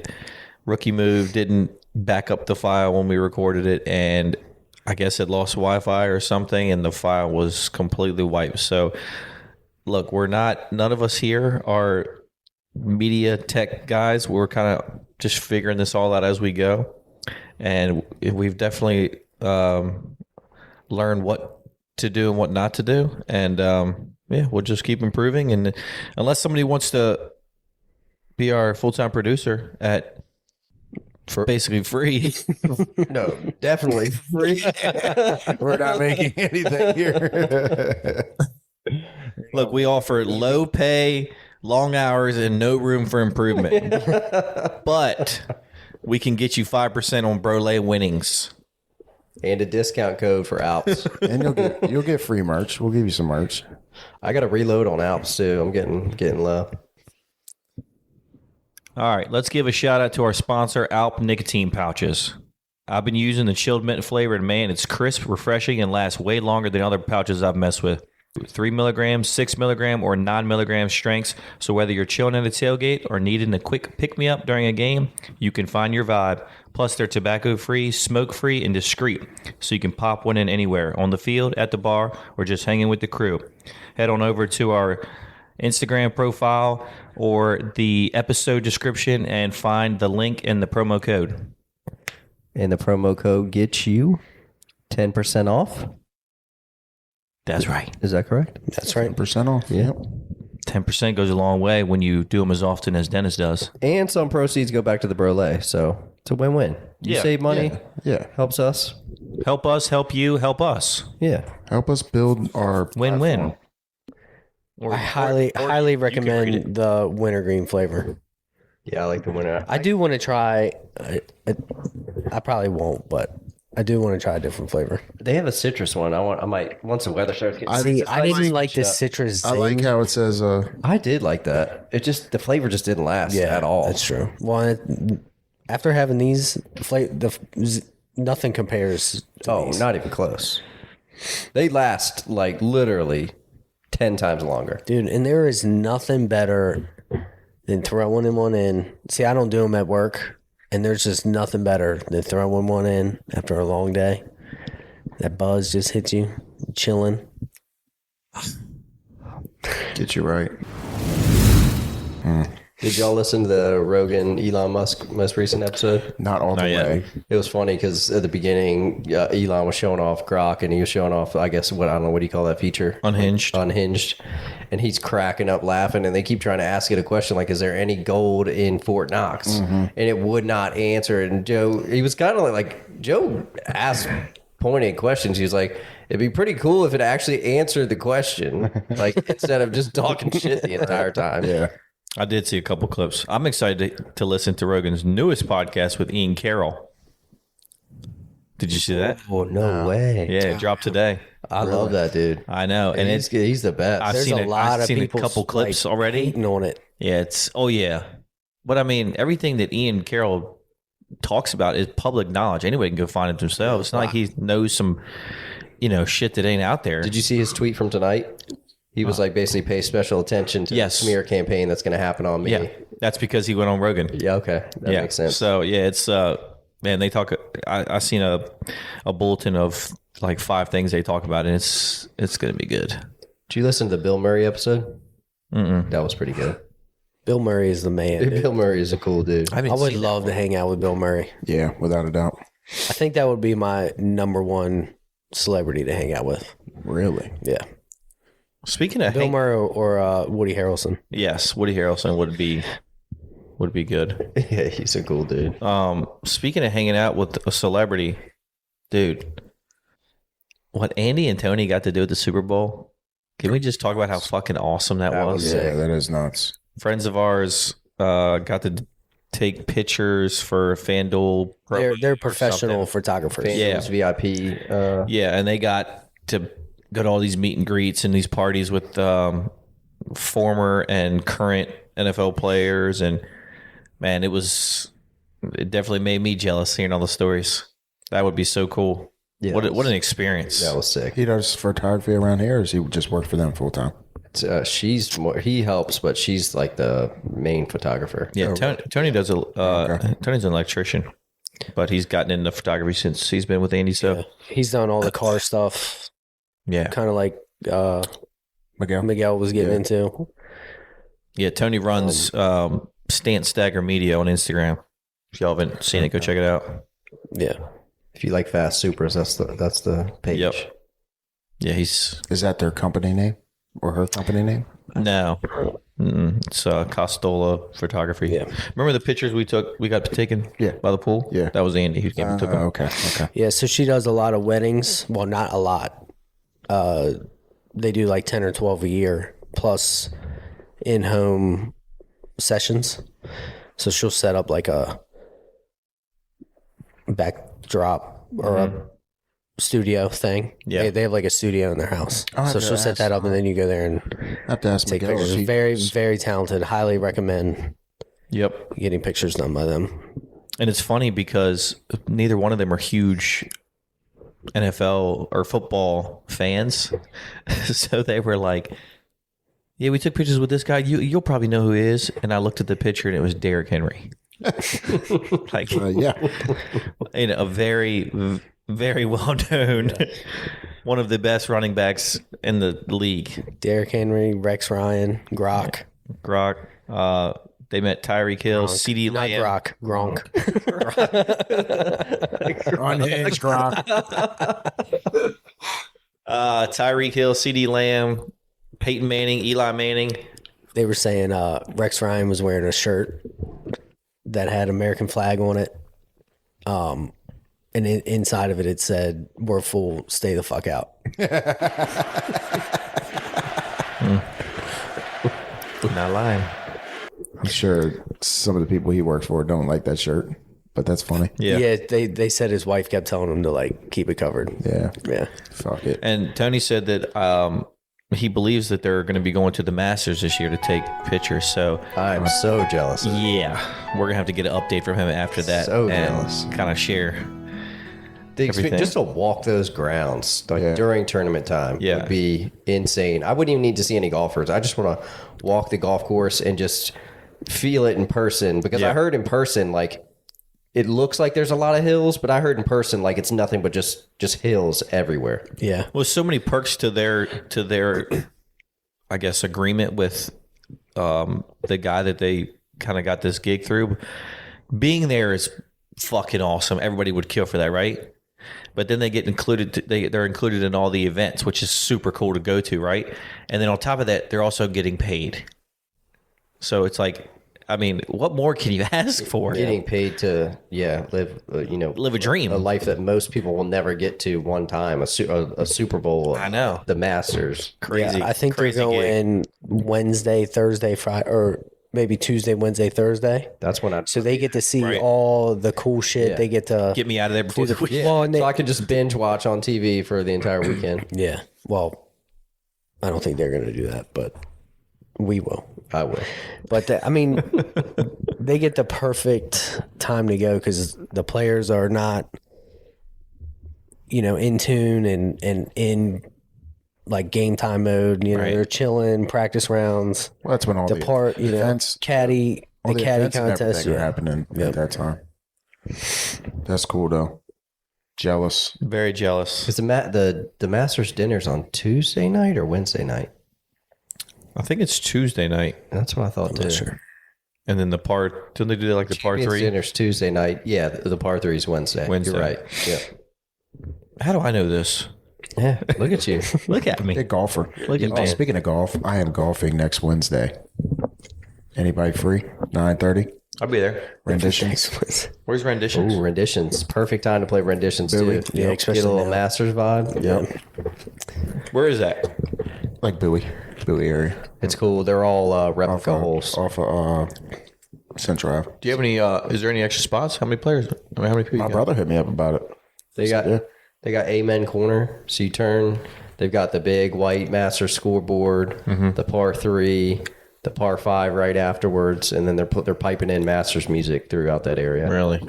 Rookie Move didn't back up the file when we recorded it, and I guess it lost Wi-Fi or something, and the file was completely wiped. So, look, none of us here are media tech guys. We're kind of just figuring this all out as we go, and we've definitely learned what to do and what not to do, and we'll just keep improving. And unless somebody wants to be our full-time producer for basically free, No, definitely free. We're not making anything here. look, we offer low pay, long hours, and no room for improvement. But we can get you 5% on Brolay winnings. And a discount code for Alps. And you'll get free merch. We'll give you some merch. I got to reload on Alps too. I'm getting low. All right, let's give a shout out to our sponsor, Alp Nicotine Pouches. I've been using the chilled mint flavor, and man, it's crisp, refreshing, and lasts way longer than other pouches I've messed with. 3 milligrams, 6 milligram, or 9 milligram strengths. So whether you're chilling at a tailgate or needing a quick pick-me-up during a game, you can find your vibe. Plus, they're tobacco-free, smoke-free, and discreet. So you can pop one in anywhere, on the field, at the bar, or just hanging with the crew. Head on over to our Instagram profile or the episode description and find the link in the promo code. And the promo code gets you 10% off. That's right. Is that correct? That's right. 10% off. Yep. 10% goes a long way when you do them as often as Dennis does. And some proceeds go back to the Brolay. So it's a win-win. You Yeah. save money. Yeah. Helps us. Help us, help you, help us. Yeah. Help us build our Win-win. platform. I highly recommend the wintergreen flavor. Yeah, I like the winner. I do want to try. I probably won't, but I do want to try a different flavor. They have a citrus one. I might once the weather starts getting. See, I didn't like the citrus. I like zing. how it says, I did like that. It just the flavor just didn't last Yeah, at all. That's true. Well, after having these, nothing compares. To these. Not even close. They last like literally 10 times longer. Dude, and there is nothing better than throwing one in. See, I don't do them at work, and there's just nothing better than throwing one in after a long day. That buzz just hits you, chilling. get you right. Did y'all listen to the Rogan Elon Musk most recent episode? Not all the Not yet. way. It was funny because at the beginning, Elon was showing off Grok, and he was showing off, I guess, I don't know, what do you call that feature? Unhinged. Unhinged. And he's cracking up laughing, and they keep trying to ask it a question like, is there any gold in Fort Knox? And it would not answer. And Joe, he was kind of like, Joe asked pointed questions. He was like, it'd be pretty cool if it actually answered the question, like instead of just talking shit the entire time. Yeah. I did see a couple clips. I'm excited to listen to Rogan's newest podcast with Ian Carroll. Did you see that? Oh, no way. Yeah, it dropped today. I love that dude. I know. And He's the best. I've There's seen a lot I've of seen a people couple clips like, already. hating on it. Yeah, But I mean, everything that Ian Carroll talks about is public knowledge. Anybody can go find it themselves. It's not like he knows some, shit that ain't out there. Did you see his tweet from tonight? He was like, basically pay special attention to Yes. the smear campaign that's going to happen on me. Yeah, that's because he went on Rogan. Yeah, okay. That makes sense. So yeah, it's man, they talk. I seen a bulletin of like 5 things they talk about, and it's gonna be good. Did you listen to the Bill Murray episode? That was pretty good. Bill Murray is the man. Dude. Bill Murray is a cool dude. I would love to hang out with Bill Murray. Yeah, without a doubt. I think that would be my number one celebrity to hang out with. Really? Yeah. Speaking of Bill Murray or Woody Harrelson. yes, Woody Harrelson would be good. Yeah, he's a cool dude. Speaking of hanging out with a celebrity, dude, what Andy and Tony got to do at the Super Bowl? Can we just talk about how fucking awesome that was? Yeah, that is nuts. Friends of ours got to take pictures for FanDuel. They're or professional something. photographers. Yeah. Famous VIP. Yeah, and they got to go to all these meet and greets and these parties with former and current NFL players, and man, it definitely made me jealous hearing all the stories. That would be so cool. Yeah, What an experience. That was sick. He does photography around here, or does he just work for them full time? She's more. He helps, but she's like the main photographer. Yeah, Tony does Tony's an electrician. but he's gotten into photography since he's been with Andy. So He's done all the car stuff, yeah. kind of like Miguel. was getting into. Yeah, Tony runs Stant Stagger Media on Instagram. If y'all haven't seen it, go check it out. Yeah. If you like fast supers, that's the page. Yep. Yeah, he's Is that their company name or her company name? no. It's Costola Photography. Yeah. Remember the pictures we got taken by the pool? Yeah. That was Andy who came and took them. Okay. Yeah, so she does a lot of weddings. Well, not a lot. They do like 10 or 12 a year, plus in-home sessions. So she'll set up like a backdrop or a studio thing. Yeah. They have like a studio in their house. I'll have So to she'll set ask- that up, and then you go there and I have to ask take Miguel. pictures. She- Very, very talented. Highly recommend Yep. getting pictures done by them. And it's funny because neither one of them are huge NFL or football fans. So they were like, yeah, we took pictures with this guy. You'll probably know who he is. And I looked at the picture and it was Derrick Henry. Like, yeah. a very, very well known, one of the best running backs in the league. Derrick Henry, Rex Ryan, Gronk. Grok. They met Tyreek Hill, CD Not Lamb. Gronk. Unhinged Gronk. Tyreek Hill, CD Lamb, Peyton Manning, Eli Manning. They were saying Rex Ryan was wearing a shirt that had American flag on it. And inside of it, it said, "We're full, stay the fuck out." Not lying. I'm sure some of the people he works for don't like that shirt, but that's funny. Yeah. They said his wife kept telling him to like keep it covered. Yeah. Yeah. Fuck it. And Tony said that he believes that they're going to be going to the Masters this year to take pictures. So I'm so jealous. yeah, we're gonna have to get an update from him after that So and jealous. kind of share. The Everything. just to walk those grounds like during tournament time would be insane. I wouldn't even need to see any golfers. I just want to walk the golf course and just feel it in person, because I heard in person like it looks like there's a lot of hills, but I heard in person like it's nothing but just hills everywhere. Yeah. Well, so many perks to their, I guess, agreement with the guy that they kind of got this gig through. Being there is fucking awesome. Everybody would kill for that, right? But then they get included. They're included in all the events, which is super cool to go to, right? And then on top of that, they're also getting paid. So it's like, I mean, what more can you ask for? Getting paid to live Live a dream. a life that most people will never get to one time. A Super Bowl. I know. The Masters. Crazy. Yeah, I think they're crazy gig. going Wednesday, Thursday, Friday, or maybe Tuesday, Wednesday, Thursday. That's when I. So they get to see Right. all the cool shit. Yeah. They get to Get me out of there before the week. well, and they, So I could just binge watch on TV for the entire weekend. yeah. Well, I don't think they're going to do that, but we will. I will. But I mean, they get the perfect time to go because the players are not, in tune and in like game time mode. Right. They're chilling, practice rounds. Well, that's when all the Depart, events, caddy, all the caddy events and contest. everything are happening at that time. That's cool though. Jealous. Very jealous. Is the Masters dinner's on Tuesday night or Wednesday night? I think it's Tuesday night, That's what I thought too. Sure. and then the part. Didn't they do like the part Champions 3? dinner's Tuesday night. Yeah, the par 3 is Wednesday. Wednesday. You're right. Yeah. How do I know this? Yeah. Look at you. Look at me. Big golfer. Look at Oh, me. speaking of golf, I am golfing next Wednesday. Anybody free? 9:30. I'll be there. Renditions. Where's renditions? Ooh, renditions. Perfect time to play renditions Bowie. too. Yeah, Get especially a little now. Masters vibe. Yep. Where is that? Like Bowie area. It's cool. They're all replica holes. Off of Central Ave. Do you have any? Is there any extra spots? How many players? I mean, how many people? My you got? brother hit me up about it. They got Amen corner. So you turn. They've got the big white Masters scoreboard, the par 3, the par 5 right afterwards, and then they're piping in Masters music throughout that area. Really?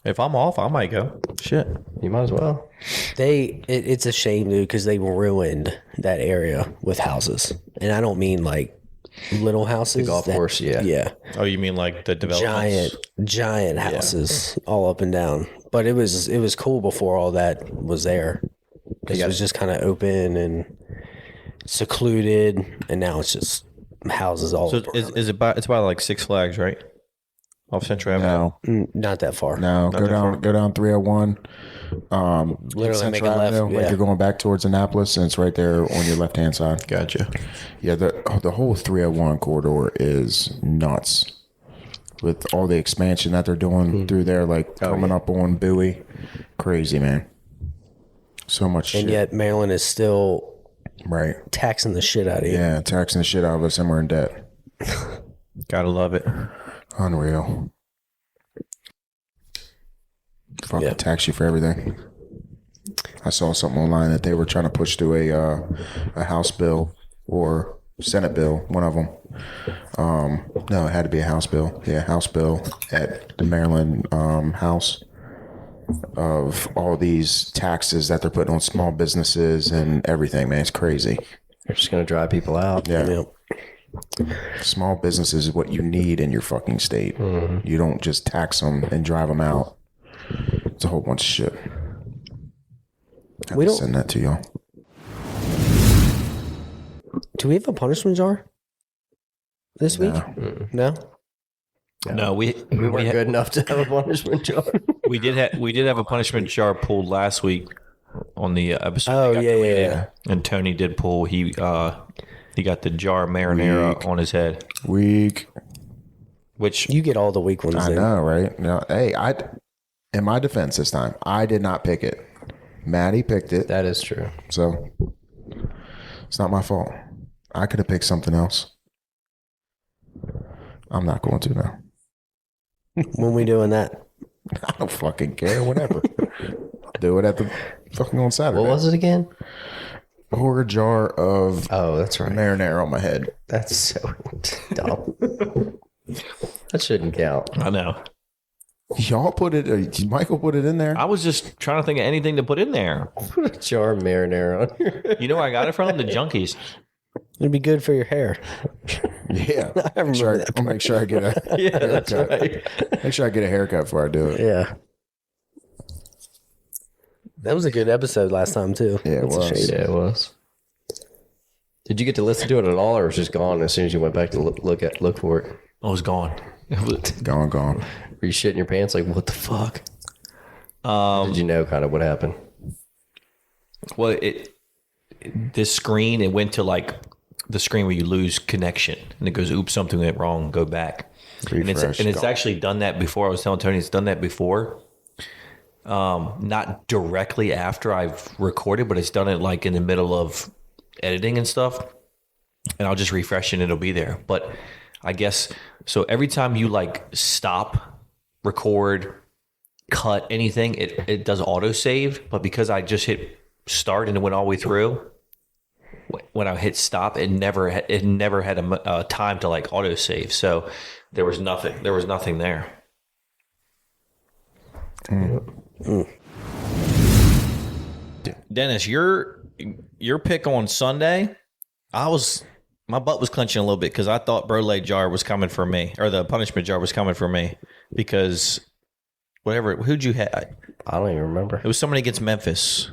If I'm off, I might go. Shit. You might as well. It's a shame, dude, because they ruined that area with houses, and I don't mean like little houses. The golf course, yeah. Yeah. Oh, you mean like the developments? Giant houses all up and down. But it was cool before all that was there. It was just kind of open and secluded, and now it's just houses all So over. it's about like Six Flags, right? Off Central Avenue. No, Not that far. no. Go down 301. Literally Central make a left. Avenue, like you're going back towards Annapolis, and it's right there on your left hand side. Gotcha. Yeah, the whole 301 corridor is nuts with all the expansion that they're doing through there, like coming up on Bowie. Crazy, man. So much shit. And yet Maryland is still Right. taxing the shit out of you. Yeah, taxing the shit out of us, and we're in debt. Gotta love it. Unreal. Fucking Yeah. tax you for everything. I saw something online that they were trying to push through a House bill or Senate bill, one of them. No, it had to be a House bill. Yeah, House bill at the Maryland House of all these taxes that they're putting on small businesses and everything, man. It's crazy. They're just going to drive people out. Yeah. Yep. Small business is what you need in your fucking state. You don't just tax them and drive them out. It's a whole bunch of shit. We don't- send that to y'all. Do we have a punishment jar this week? No? No, we weren't good enough to have a punishment jar. we did have a punishment jar pulled last week on the episode. Oh, we got yeah, deleted. yeah. And Tony did pull. He got the jar of marinara on his head, Weak. which You get all the weak ones I there. know, right? No, hey, in my defense this time, I did not pick it. Maddie picked it, That is true. so it's not my fault. I could have picked something else. I'm not going to now. When we doing that? I don't fucking care. Whatever. Do it at the fucking on Saturday. What was it again? Pour a jar of Oh, that's right. marinara on my head. That's so dumb. That shouldn't count. I know. Y'all put it. Michael put it in there. I was just trying to think of anything to put in there. Put a jar of marinara on your head. You know where I got it from? The Junkies. It'd be good for your hair. Yeah. I remember that. I'll make sure I get a Yeah, that's haircut. right. Make sure I get a haircut before I do it. Yeah. That was a good episode last time, too. Yeah, it That's a was. shame. Yeah, it was. Did you get to listen to it at all, or was it just gone as soon as you went back to look for it? I was gone. Gone. Were you shitting your pants like, what the fuck? Did you know kind of what happened? Well, this screen, it went to like the screen where you lose connection, and it goes, "Oops, something went wrong. Go back." Refresh, and it's gone. actually done that before. I was telling Tony, it's done that before. Not directly after I've recorded, but it's done it like in the middle of editing and stuff. And I'll just refresh it and it'll be there. But I guess so. Every time you like stop, record, cut anything, it does autosave. But because I just hit start and it went all the way through, when I hit stop, it never had a time to like autosave. So there was nothing there. Dennis, your pick on Sunday, my butt was clenching a little bit because I thought Brolay jar was coming for me, or the punishment jar was coming for me, because who'd you have? I don't even remember. It was somebody against Memphis.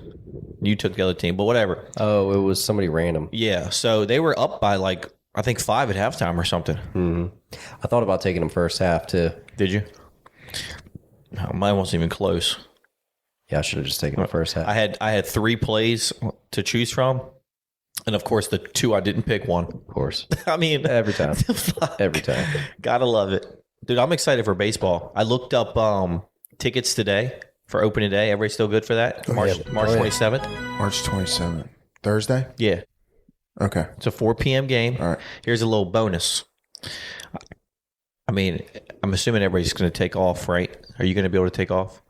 You took the other team, but whatever. Oh, it was somebody random. Yeah, so they were up by like I think 5 at halftime or something. I thought about taking them first half too. Did you? No, mine wasn't even close. Yeah, I should have just taken them first half. I had 3 plays to choose from, and of course the 2 I didn't pick one. Of course. I mean, Every time. Every time. gotta love it, dude. I'm excited for baseball. I looked up tickets today for opening day. Everybody still good for that? March 27th. March 27th. Thursday? Yeah, Okay. it's a 4 p.m. game. All right. Here's a little bonus. I mean, I'm assuming everybody's going to take off, right? Are you going to be able to take off?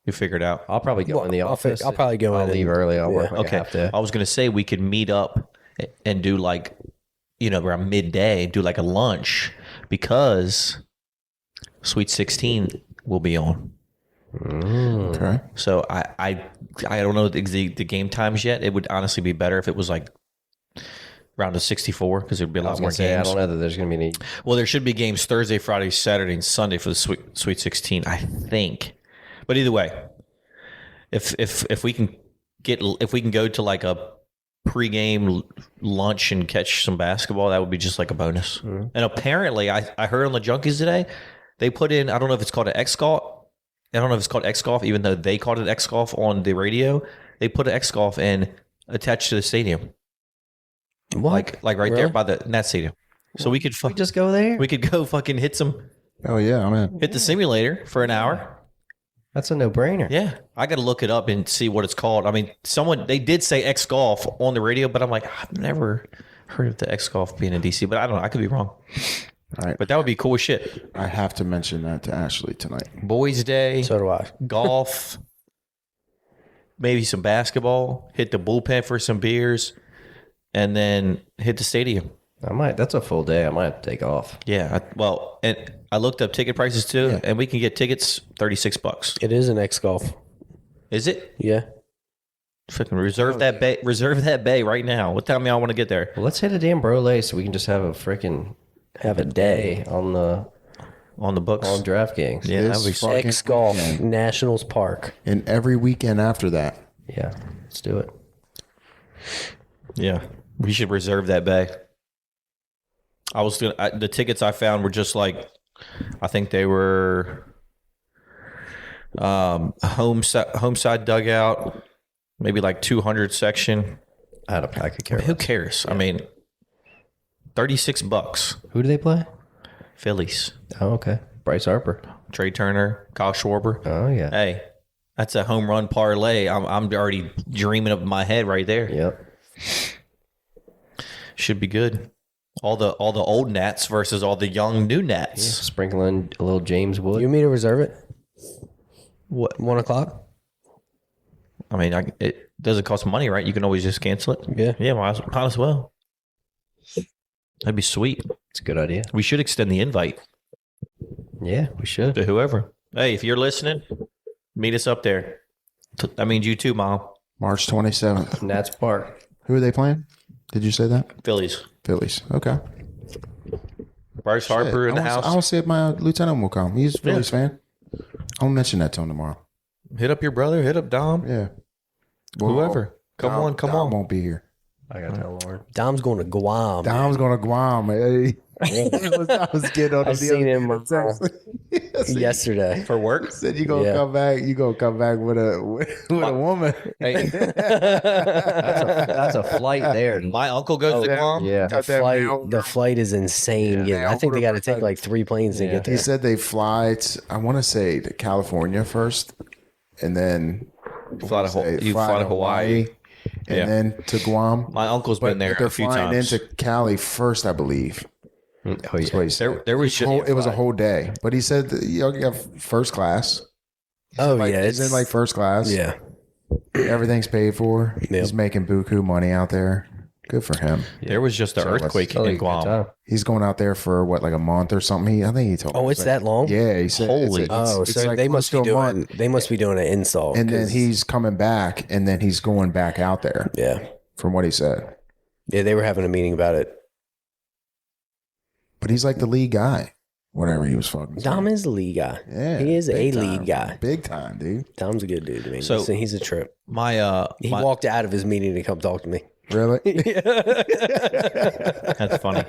You figure it out. I'll probably go in the office. I'll probably go I'll in leave and- early. I'll work yeah. like Okay. half day. I was going to say we could meet up and do like, around midday, do like a lunch, because Sweet 16 will be on. Okay. So I don't know the game times yet. It would honestly be better if it was like round of 64 because there'd be a I lot was more gonna say, I games. don't know that there's going to be any. Well, there should be games Thursday, Friday, Saturday, and Sunday for the Sweet 16, I think. But either way, if we can go to like a pregame lunch and catch some basketball, that would be just like a bonus. And apparently, I heard on the Junkies today, they put in, I don't know if it's called an X Golf. I don't know if it's called X Golf, even though they called it X Golf on the radio. They put an X Golf in attached to the stadium. What? Like right Really? there by the Nat Stadium. So we could We just go there. we could go fucking hit Oh yeah, I'm in. the simulator for an hour. That's a no-brainer. Yeah, I got to look it up and see what it's called. I mean, they did say X Golf on the radio, but I'm like, I've never heard of the X Golf being in DC, but I don't know. I could be wrong. All right, But that would be cool as shit. I have to mention that to Ashley tonight. Boys' Day, So do I. golf, maybe some basketball, hit the bullpen for some beers, and then hit the stadium. That's a full day. I might have to take off. Yeah, and I looked up ticket prices too, and we can get tickets $36. It is an X Golf. Is it? Yeah. Fucking reserve that bay. Reserve that bay right now. What time y'all want to get there? Well, let's hit a damn Brolay so we can just have a freaking Have a day. on the On the books. on DraftKings. Yeah, This that'd be fucking X Golf weekend. Nationals Park. And every weekend after that. Yeah, let's do it. Yeah, we should reserve that bay. The tickets I found were just like, I think they were home side dugout, maybe like 200 section. I had a pack of carrots. Who cares? I mean, $36. Who do they play? Phillies, Oh, okay. Bryce Harper. Trey Turner, Kyle Schwarber. Oh, yeah. Hey, that's a home run parlay. I'm already dreaming up in my head right there. Yep. Should be good. All the old Nats versus all the young new Nats. Sprinkling a little James Wood. You want me to reserve it? What? 1 o'clock? I mean, it doesn't cost money, right? You can always just cancel it. Yeah. Yeah, might as well. That'd be sweet. It's a good idea. We should extend the invite Yeah, we should. to whoever. Hey, if you're listening, meet us up there. That means you too, Mom. March 27th. Nats Park. Who are they playing? Did you say that? Phillies. Phillies. Okay. Bryce Harper in the house. I want to see if my lieutenant will come. He's a Phillies fan. I'll mention that to him tomorrow. Hit up your brother. Hit up Dom. Yeah. Whoever. Come on. Dom won't be here. I got to tell Lauren. Dom's going to Guam. Dom's going to Guam. Hey. I was getting on I seen him yesterday. For work? Said you gonna Yeah. come back. You gonna come back with a woman. Hey, That's a flight there. my uncle goes to Guam. Yeah. The flight is insane. Yeah, I think they got to take Alberta- like 3 planes to get He there. said they fly to, I want to say to California first, and then Fly to Hawaii. and Yeah. then to Guam. My uncle's been there they're a few flying times. into Cali first, I believe. Oh, That's what yeah. he said. There was It was a whole day, but he said that you have first class. Oh, Like, yeah. he's in like first class. yeah. Everything's paid for. Yep. He's making buku money out there. Good for him. There was just an earthquake Oh, in good Guam. time. He's going out there for what, like a month or something. I think he told me. Oh, it's that long? Yeah, he said. Holy- it's So like they close must be to a month. doing an install. And then 'cause- he's coming back, and then he's going back out there. yeah. From what he said, Yeah, they were having a meeting about it. but he's like the lead guy. Whatever he was fucking. Dom is the lead guy. Yeah, He is a big lead time. guy. Big time, dude. Dom's a good dude to me. So- He's a trip. My He my- walked out of his meeting to come talk to me. Really? That's funny.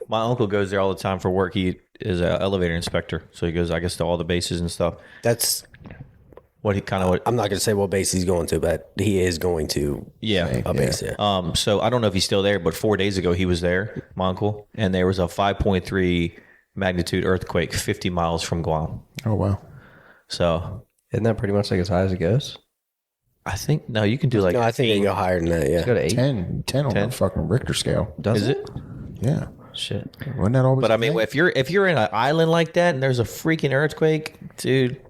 My uncle goes there all the time for work. He is an elevator inspector, so he goes, I guess, to all the bases and stuff. That's. What he kind of I'm not going to say what base he's going to, but he is going to yeah. a base. Yeah. So I don't know if he's still there, but 4 days ago he was there, my uncle, and there was a 5.3 magnitude earthquake 50 miles from Guam. Oh wow. So Isn't that pretty much like as high as it goes? I think no, you can do like No, I think they can go higher than that. Yeah. Go to 8. 10 on the fucking Richter scale. Does is it? Yeah. Shit. Wasn't that always? But I mean, the thing? if you're in an island like that and there's a freaking earthquake, dude,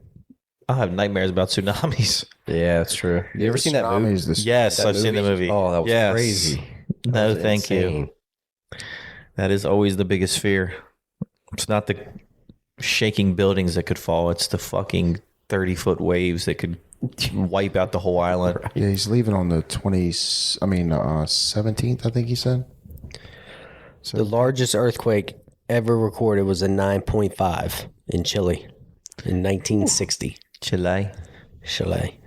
I'll have nightmares about tsunamis. Yeah, that's true. You ever seen that movie? Tsunamis, this- Yes, That I've seen the movie. Oh, that was Yes. crazy. No, That was thank you. insane. That is always the biggest fear. It's not the shaking buildings that could fall. It's the fucking 30-foot waves that could wipe out the whole island. Yeah, he's leaving on the 17th, I think he said. The largest earthquake ever recorded was a 9.5 in Chile in 1960. Chile. Chile.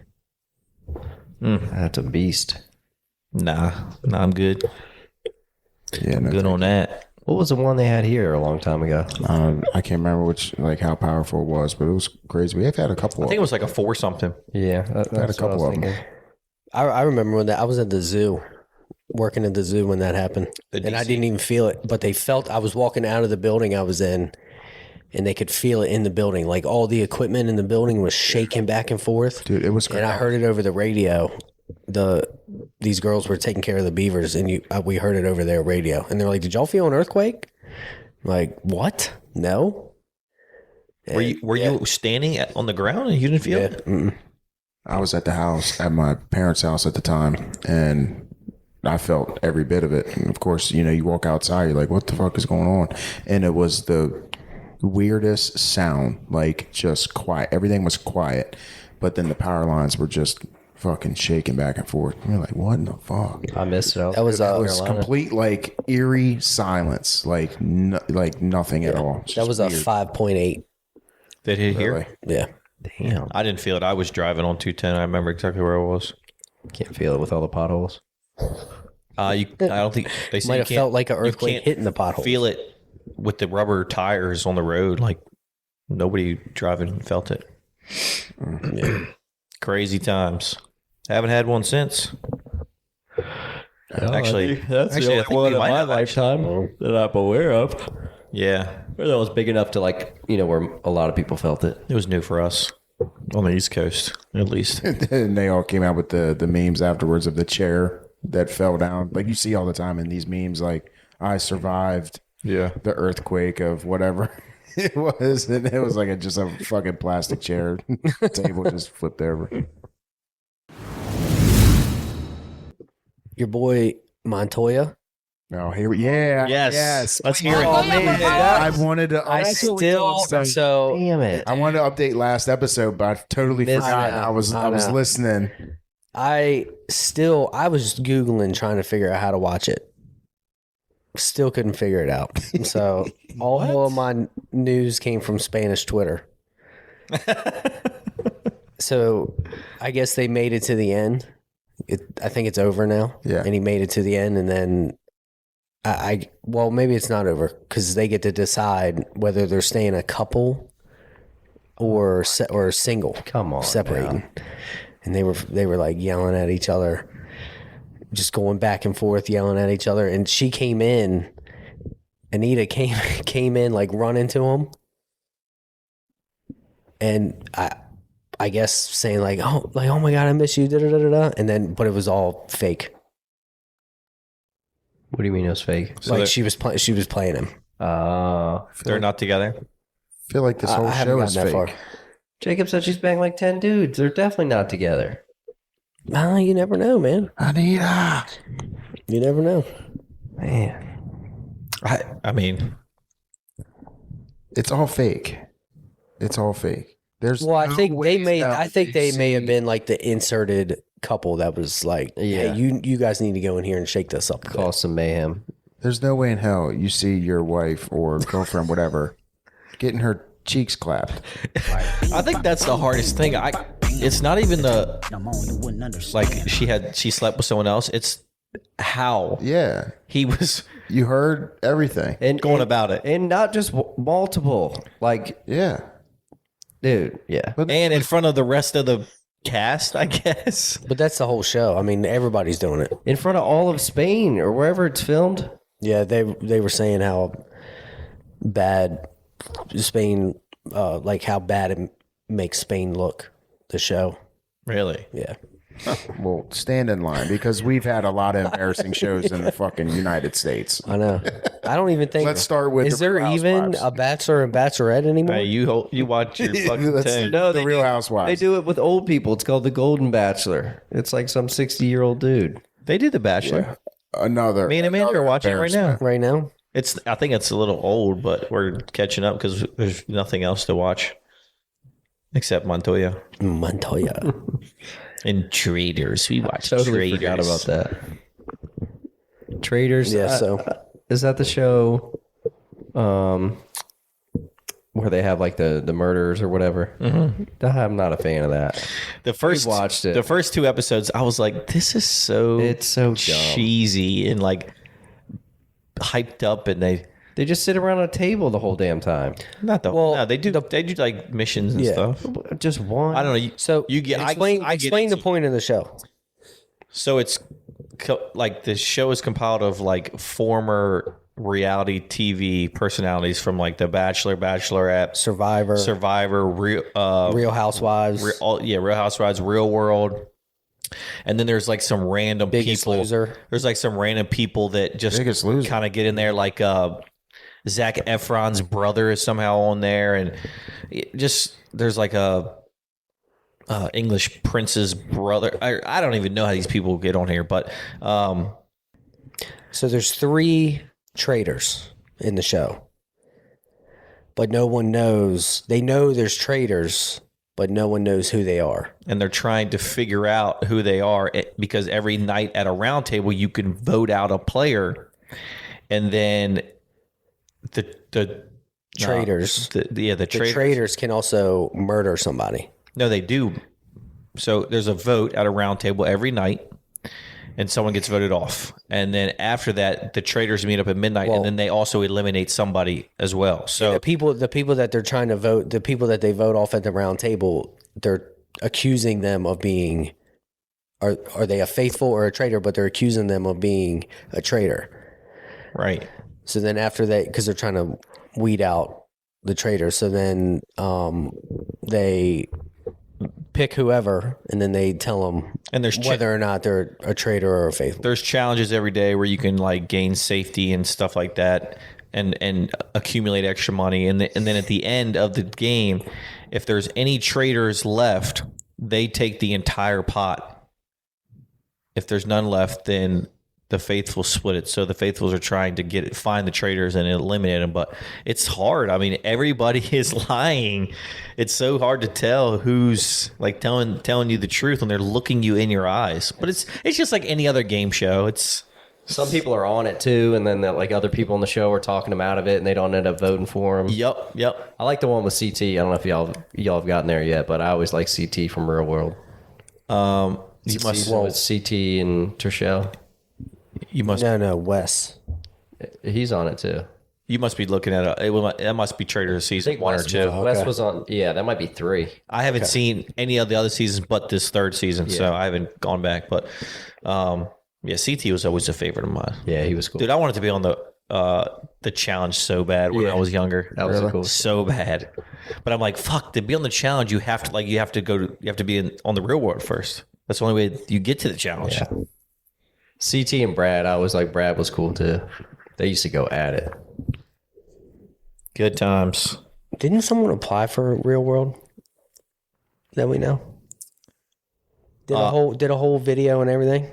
That's a beast. Nah, I'm good. Yeah, no, Good on that. What was the one they had here a long time ago? I can't remember how powerful it was, but it was crazy. We have had a couple. I think it was like a 4 something. Yeah, had a that's what I couple was of them. thinking. I remember when I was at the zoo, working at the zoo when that happened. And I didn't even feel it, but they felt I was walking out of the building I was in, and they could feel it in the building. Like all the equipment in the building was shaking back and forth. Dude, it was crazy. And I heard it over the radio. These girls were taking care of the beavers, and we heard it over their radio. And they're like, "Did y'all feel an earthquake?" I'm like, what? No. Were you standing on the ground and you didn't feel it? I was at the house, at my parents' house at the time, and I felt every bit of it. And of course, you walk outside, you're like, what the fuck is going on? And it was the weirdest sound, like just quiet. Everything was quiet, but then the power lines were just fucking shaking back and forth. You're like, what in the fuck? I missed it. That was It was complete, like, eerie silence, like nothing at all. It's that just was a weird. 5.8. Did it Really. here? Yeah. Damn. I didn't feel it. I was driving on 210. I remember exactly where I was. Can't feel it with all the potholes. I don't think they say Might you have can't- felt like an you earthquake can't hitting the pothole. Feel it with the rubber tires on the road. Like nobody driving felt it. Crazy times. Haven't had one since. Actually, that's I think we might have lifetime that I'm aware of. Yeah, That was big enough to where a lot of people felt it. it was new for us on the East Coast, at least. And they all came out with the memes afterwards of the chair that fell down. Like you see all the time in these memes, like, I survived Yeah. the earthquake of whatever it was. And it was like just a fucking plastic chair. Table just flipped over. Your boy Montoya. Oh, here we yes. Let's hear it. I wanted to. I Damn it. I wanted to update last episode, but I totally Missed forgot. it. I was I know. listening. I was Googling trying to figure out how to watch it. Still couldn't figure it out. So all of my news came from Spanish Twitter. So I guess they made it to the end. I think it's over now. Yeah. And he made it to the end, and then well, maybe it's not over because they get to decide whether they're staying a couple or single. Come on, separating. now. And they were like yelling at each other, just going back and forth, yelling at each other. And she came in. Anita came in, like, running to him, and I guess saying oh my God, I miss you, da da da da da. And then, but it was all fake. What do you mean it was fake? Like she was playing him. They're not together. I feel like this whole I haven't show gotten is that fake. far. Jacob said she's banged like 10 dudes. They're definitely not together. You never know, man. Anita. You never know. Man. I mean, It's all fake. It's all fake. There's Well, I no think they ways may. that I think they may have see- been like the inserted couple that was like, Yeah. "Hey, you guys need to go in here and shake this up." a bit." Cause some mayhem. There's no way in hell you see your wife or girlfriend, whatever, getting her cheeks clapped. I think that's the hardest thing. It's not even she slept with someone else. It's how Yeah, he was you heard everything. And going about it. And not just multiple. Like, Yeah, dude, yeah. But- And in front of the rest of the cast, I guess. But that's the whole show. I mean, everybody's doing it. In front of all of Spain or wherever it's filmed. Yeah, they were saying how bad Spain, like how bad it makes Spain look. The show. Really? Yeah. well, stand in line because we've had a lot of embarrassing shows in the fucking United States. I know. I don't even think. Let's start with Is the there Real even Housewives. a Bachelor and Bachelorette anymore? Hey, you watch your fucking Let's- tune. No, the Real Housewives. They do it with old people. It's called The Golden Bachelor. It's like some 60-year-old dude. They did The Bachelor. Another. Me and Amanda are watching it right now. Right now? I think it's a little old, but we're catching up because there's nothing else to watch. Except Montoya. Montoya. And Traders. We watch Totally Traders. forgot about that. Traders. Yeah, so Is that the show where they have like the murders or whatever? Mm-hmm. I'm not a fan of that. The first watched it. The first 2 episodes, I was like, this is so It's so dumb. cheesy and like hyped up, and they just sit around a table the whole damn time. no, they do like missions and stuff. Just one. I don't know. so you get explain I get explain it. the point of the show. So it's like the show is compiled of like former reality TV personalities from like The Bachelor, Bachelorette, Survivor, Real Housewives, Real Housewives, Real World. And then there's like some random Biggest people. Loser. There's like some random people that just Biggest Loser. kind of get in there, like Zac Efron's brother is somehow on there, and there's like a English prince's brother. I don't even know how these people get on here, but So there's 3 traders in the show, but no one knows. They know there's traders, but no one knows who they are. and they're trying to figure out who they are, because every night at a round table you can vote out a player, and then the Traders. the Traders can also murder somebody. No, they do. So there's a vote at a round table every night, and someone gets voted off. And then after that, the traders meet up at midnight, and then they also eliminate somebody as well. So The people that they're trying to vote, the people that they vote off at the round table, they're accusing them of being, are they a faithful or a traitor? But they're accusing them of being a traitor. right. So then after that, because they're trying to weed out the traitors, so then they pick whoever, and then they tell them And there's whether or not they're a traitor or a faithful. there's challenges every day where you can like gain safety and stuff like that, and accumulate extra money. And then at the end of the game, if there's any traders left, they take the entire pot. If there's none left, then the faithful split it. So the faithfuls are trying to find the traitors and eliminate them, but it's hard. I mean, everybody is lying. It's so hard to tell who's like telling you the truth when they're looking you in your eyes. But it's just like any other game show. Some people are on it too, and then like other people on the show are talking them out of it, and they don't end up voting for them. Yep. I like the one with CT. I don't know if y'all have gotten there yet, but I always like CT from Real World. You must With CT and Trishelle. No, Wes. He's on it too. You must be looking at that must be Traders season 1 or 2. Wes was on. Yeah, that might be 3. I haven't seen any of the other seasons but this 3rd season, so I haven't gone back. But CT was always a favorite of mine. Yeah, he was cool. Dude, I wanted to be on the challenge so bad when I was younger. That was cool. So bad. But I'm like, fuck, to be on the challenge, you have to be on the Real World first. That's the only way you get to the challenge. Yeah. CT and Brad, I always like Brad was cool too. They used to go at it. Good times. Didn't someone apply for Real World that we know? Did a whole video and everything?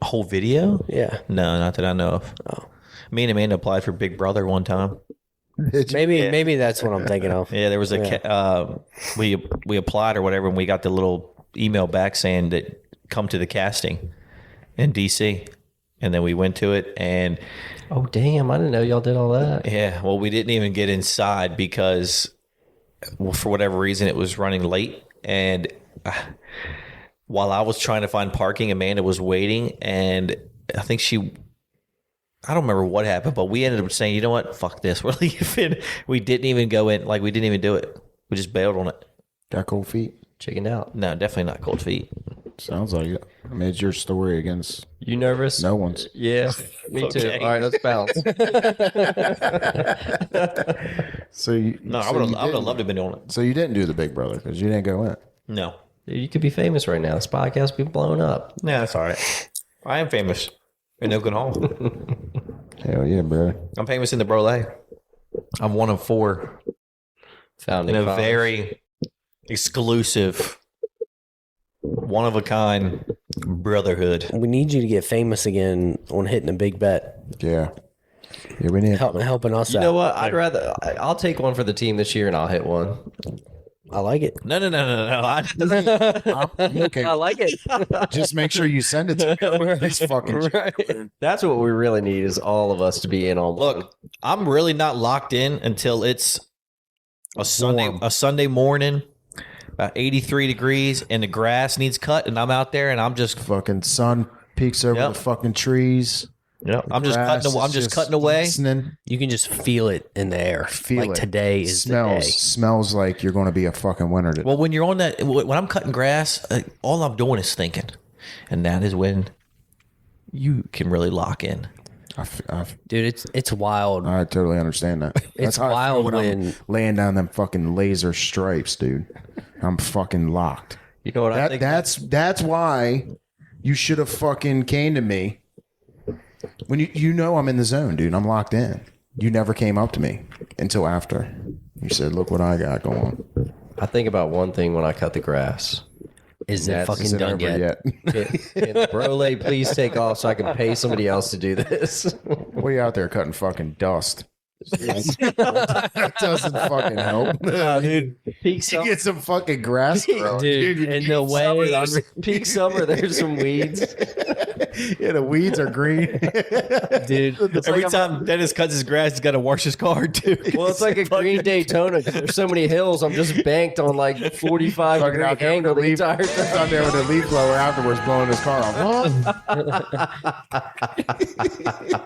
A whole video? Yeah. No, not that I know of. Oh. Me and Amanda applied for Big Brother one time. Maybe that's what I'm thinking of. Yeah, there was we applied or whatever, and we got the little email back saying that come to the casting in DC, and then we went to it, and Oh damn! I didn't know y'all did all that. yeah, well, we didn't even get inside because, for whatever reason, it was running late, and while I was trying to find parking, Amanda was waiting, and I think I don't remember what happened, but we ended up saying, you know what, fuck this, we're leaving. We didn't even go in, we didn't even do it. We just bailed on it. Got cold feet? Chickened out. No, definitely not cold feet. Sounds like it. I mean, it's your story against You nervous? no one's. Yeah, me too. Okay. All right, let's bounce. So you, No, I so would you have didn't- loved to have been on it. So you didn't do the Big Brother because you didn't go in. No. You could be famous right now. This podcast be blown up. Yeah, that's all right. I am famous in Oakland Hall. Hell yeah, bro. I'm famous in the Brolay. I'm one of 4 Founding in a fathers. very exclusive, one of a kind brotherhood. We need you to get famous again on hitting a big bet, Yeah. Yeah, we need. helping us You out. know what? I'll take one for the team this year, and I'll hit one. I like it. No. Okay. I like it. Just make sure you send it to me. This fucking That's what we really need is all of us to be in on. Look, I'm really not locked in until it's a Sunday morning, about 83 degrees, and the grass needs cut, and I'm out there, and I'm just fucking sun peeks over Yep. the fucking trees. I'm just cutting away. Listening. You can just feel it in the air. Feel like it. today is Smells. the day. Smells like you're going to be a fucking winner today. Well, when you're on that, when I'm cutting grass, all I'm doing is thinking, and that is when you can really lock in. Dude, it's wild. I totally understand that. It's how I feel wild when when I'm laying down them fucking laser stripes, dude. I'm fucking locked. You know what I think? That's why you should have fucking came to me when you know I'm in the zone, dude. I'm locked in. You never came up to me until after. You said, "Look what I got going." I think about one thing when I cut the grass. is it fucking Is it done over yet? Can Brolay please take off so I can pay somebody else to do this? What are you out there cutting fucking dust? That doesn't fucking help. Dude, peak You summer, get some fucking grass growing. Dude, and the way peak summer, there's some weeds. Yeah, the weeds are green. dude, Every time Dennis cuts his grass, he's got to wash his car too. Well, it's like a green Daytona. 'Cause there's so many hills. I'm just banked on like 45 Fucking degree out there angle with the the entire leaf, time. out there with a leaf blower afterwards blowing his car off.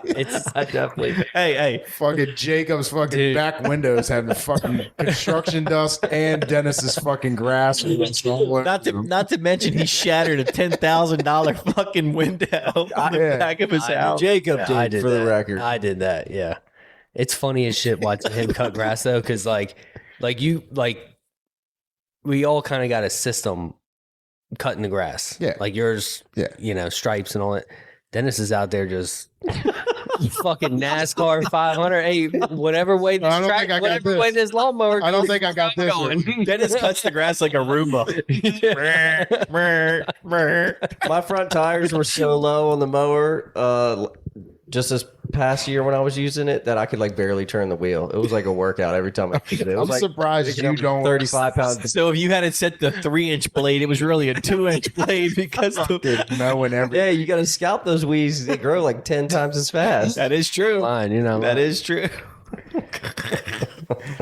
it's I definitely. Hey, Fucking Jacob's fucking Dude. back windows having fucking construction dust and Dennis's fucking grass. not to mention he shattered a $10,000 fucking window on the Yeah. back of his house. Jacob Yeah, did, I did for that. the record. I did that. Yeah, it's funny as shit watching him cut grass though, because we all kind of got a system cutting the grass. Yeah. like yours. Yeah. Stripes and all that. Dennis is out there just fucking NASCAR 500. Hey, whatever way I don't this think I got whatever this. way this lawnmower. I don't goes, think I got this going. Dennis cuts the grass like a Roomba. My front tires were so low on the mower just this past year when I was using it that I could like barely turn the wheel. It was like a workout every time I did it. It was I'm like surprised you don't. 35 pounds. So if you had it set the 3-inch blade, it was really a 2-inch blade because Knowing everything. Yeah, you got to scalp those weeds. They grow like 10 times as fast. that is true. Fine, That is true.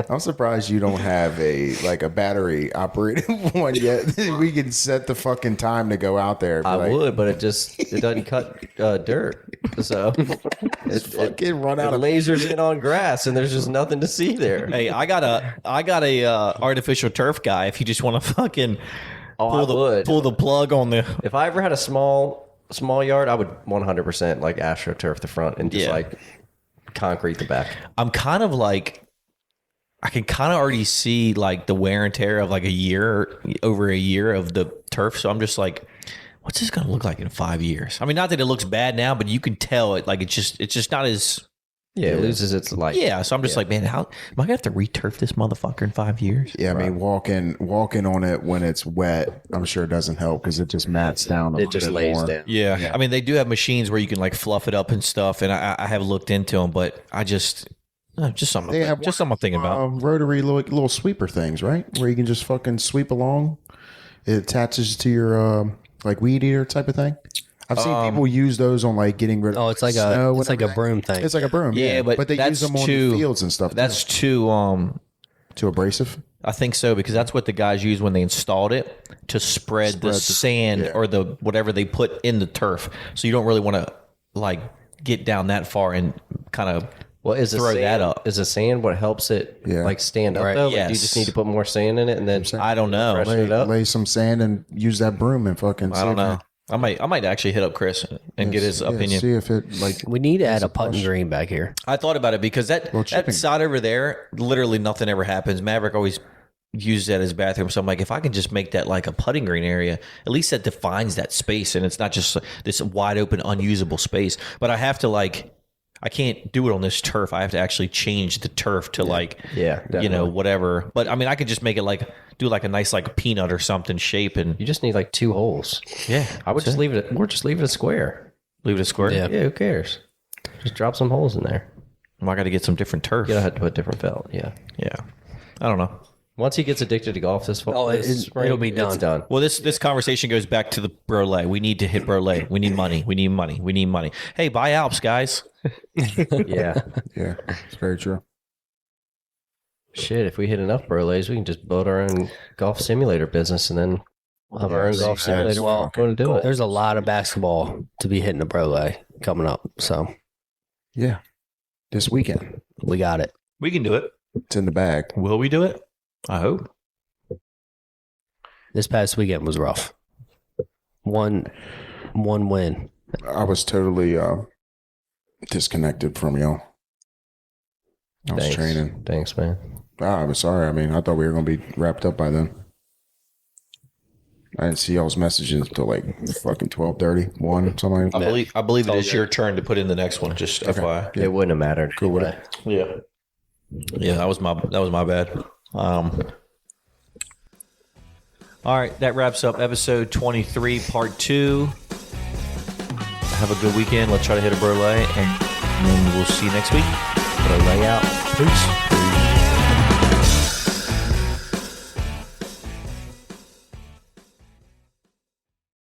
I'm surprised you don't have a battery operated one yet. We can set the fucking time to go out there. I would, but it doesn't cut dirt. So it fucking run out of lasers in on grass, and there's just nothing to see there. Hey, I got a artificial turf guy. If you just want to fucking pull the plug on the. If I ever had a small yard, I would 100% like AstroTurf the front and just like concrete the back. I'm kind of like, I can kind of already see like the wear and tear of like over a year of the turf. So I'm just like, what's this going to look like in 5 years? I mean, not that it looks bad now, but you can tell it. Like it's just not as. Yeah, it loses its life. Yeah, so I'm just like, man, how am I gonna have to returf this motherfucker in 5 years? Yeah, I mean, walking on it when it's wet, I'm sure it doesn't help because it just mats down. It just lays down. Yeah. I mean, they do have machines where you can like fluff it up and stuff, and I have looked into them, but I just something. They have something I'm thinking about. Rotary little sweeper things, right? Where you can just fucking sweep along. It attaches to your like weed eater type of thing. I've seen people use those on like getting rid of. Oh, it's like snow, it's like a broom thing. It's like a broom. Yeah, but they that's use them on too- the fields and stuff. That's too too abrasive. I think so, because that's what the guys used when they installed it to spread the sand or the whatever they put in the turf. So you don't really want to like get down that far and kind of throw that up. Is the sand what helps it like stand up Right, though? Like, yes. do you just need to put more sand in it and then I don't know. freshen it up? Lay some sand and use that broom and fucking. I don't know. I might actually hit up Chris and get his opinion. See if it like. We need to add a putting green back here. I thought about it because that side over there, literally nothing ever happens. Maverick always uses that as bathroom. So I'm like, if I can just make that like a putting green area, at least that defines that space and it's not just this wide open, unusable space. But I have to I can't do it on this turf. I have to actually change the turf to whatever. But I mean, I could just make it do like a nice like peanut or something shape, and You just need like 2 holes. yeah, I would just leave it. Or just leave it a square. leave it a square. Yeah. Yeah, who cares? Just drop some holes in there. I got to get some different turf. You gotta have to put different felt. Yeah. Yeah, I don't know. Once he gets addicted to golf this fall, it'll be done. It's done. Well, this conversation goes back to the Brolay. We need to hit Brolay. We need money. We need money. We need money. Hey, buy Alps, guys. Yeah. Yeah, it's very true. Shit, if we hit enough Brolays, we can just build our own golf simulator business and then we'll have our own golf simulator. Well, going to do it. There's a lot of basketball to be hitting the Brolay coming up. So Yeah, this weekend we got it. We can do it. it's in the bag. Will we do it? I hope. This past weekend was rough. One win. I was totally disconnected from y'all. I was training. Thanks, man. I'm sorry. I mean, I thought we were going to be wrapped up by then. I didn't see y'all's messages until like fucking 12:30, 1, something like that. I believe it is your turn to put in the next one. Just FYI. It wouldn't have mattered. Cool with it. Yeah. Yeah, that was my bad. All right, that wraps up episode 23, part 2. Have a good weekend. Let's try to hit a Brolay, and then we'll see you next week. Brolay out. Peace.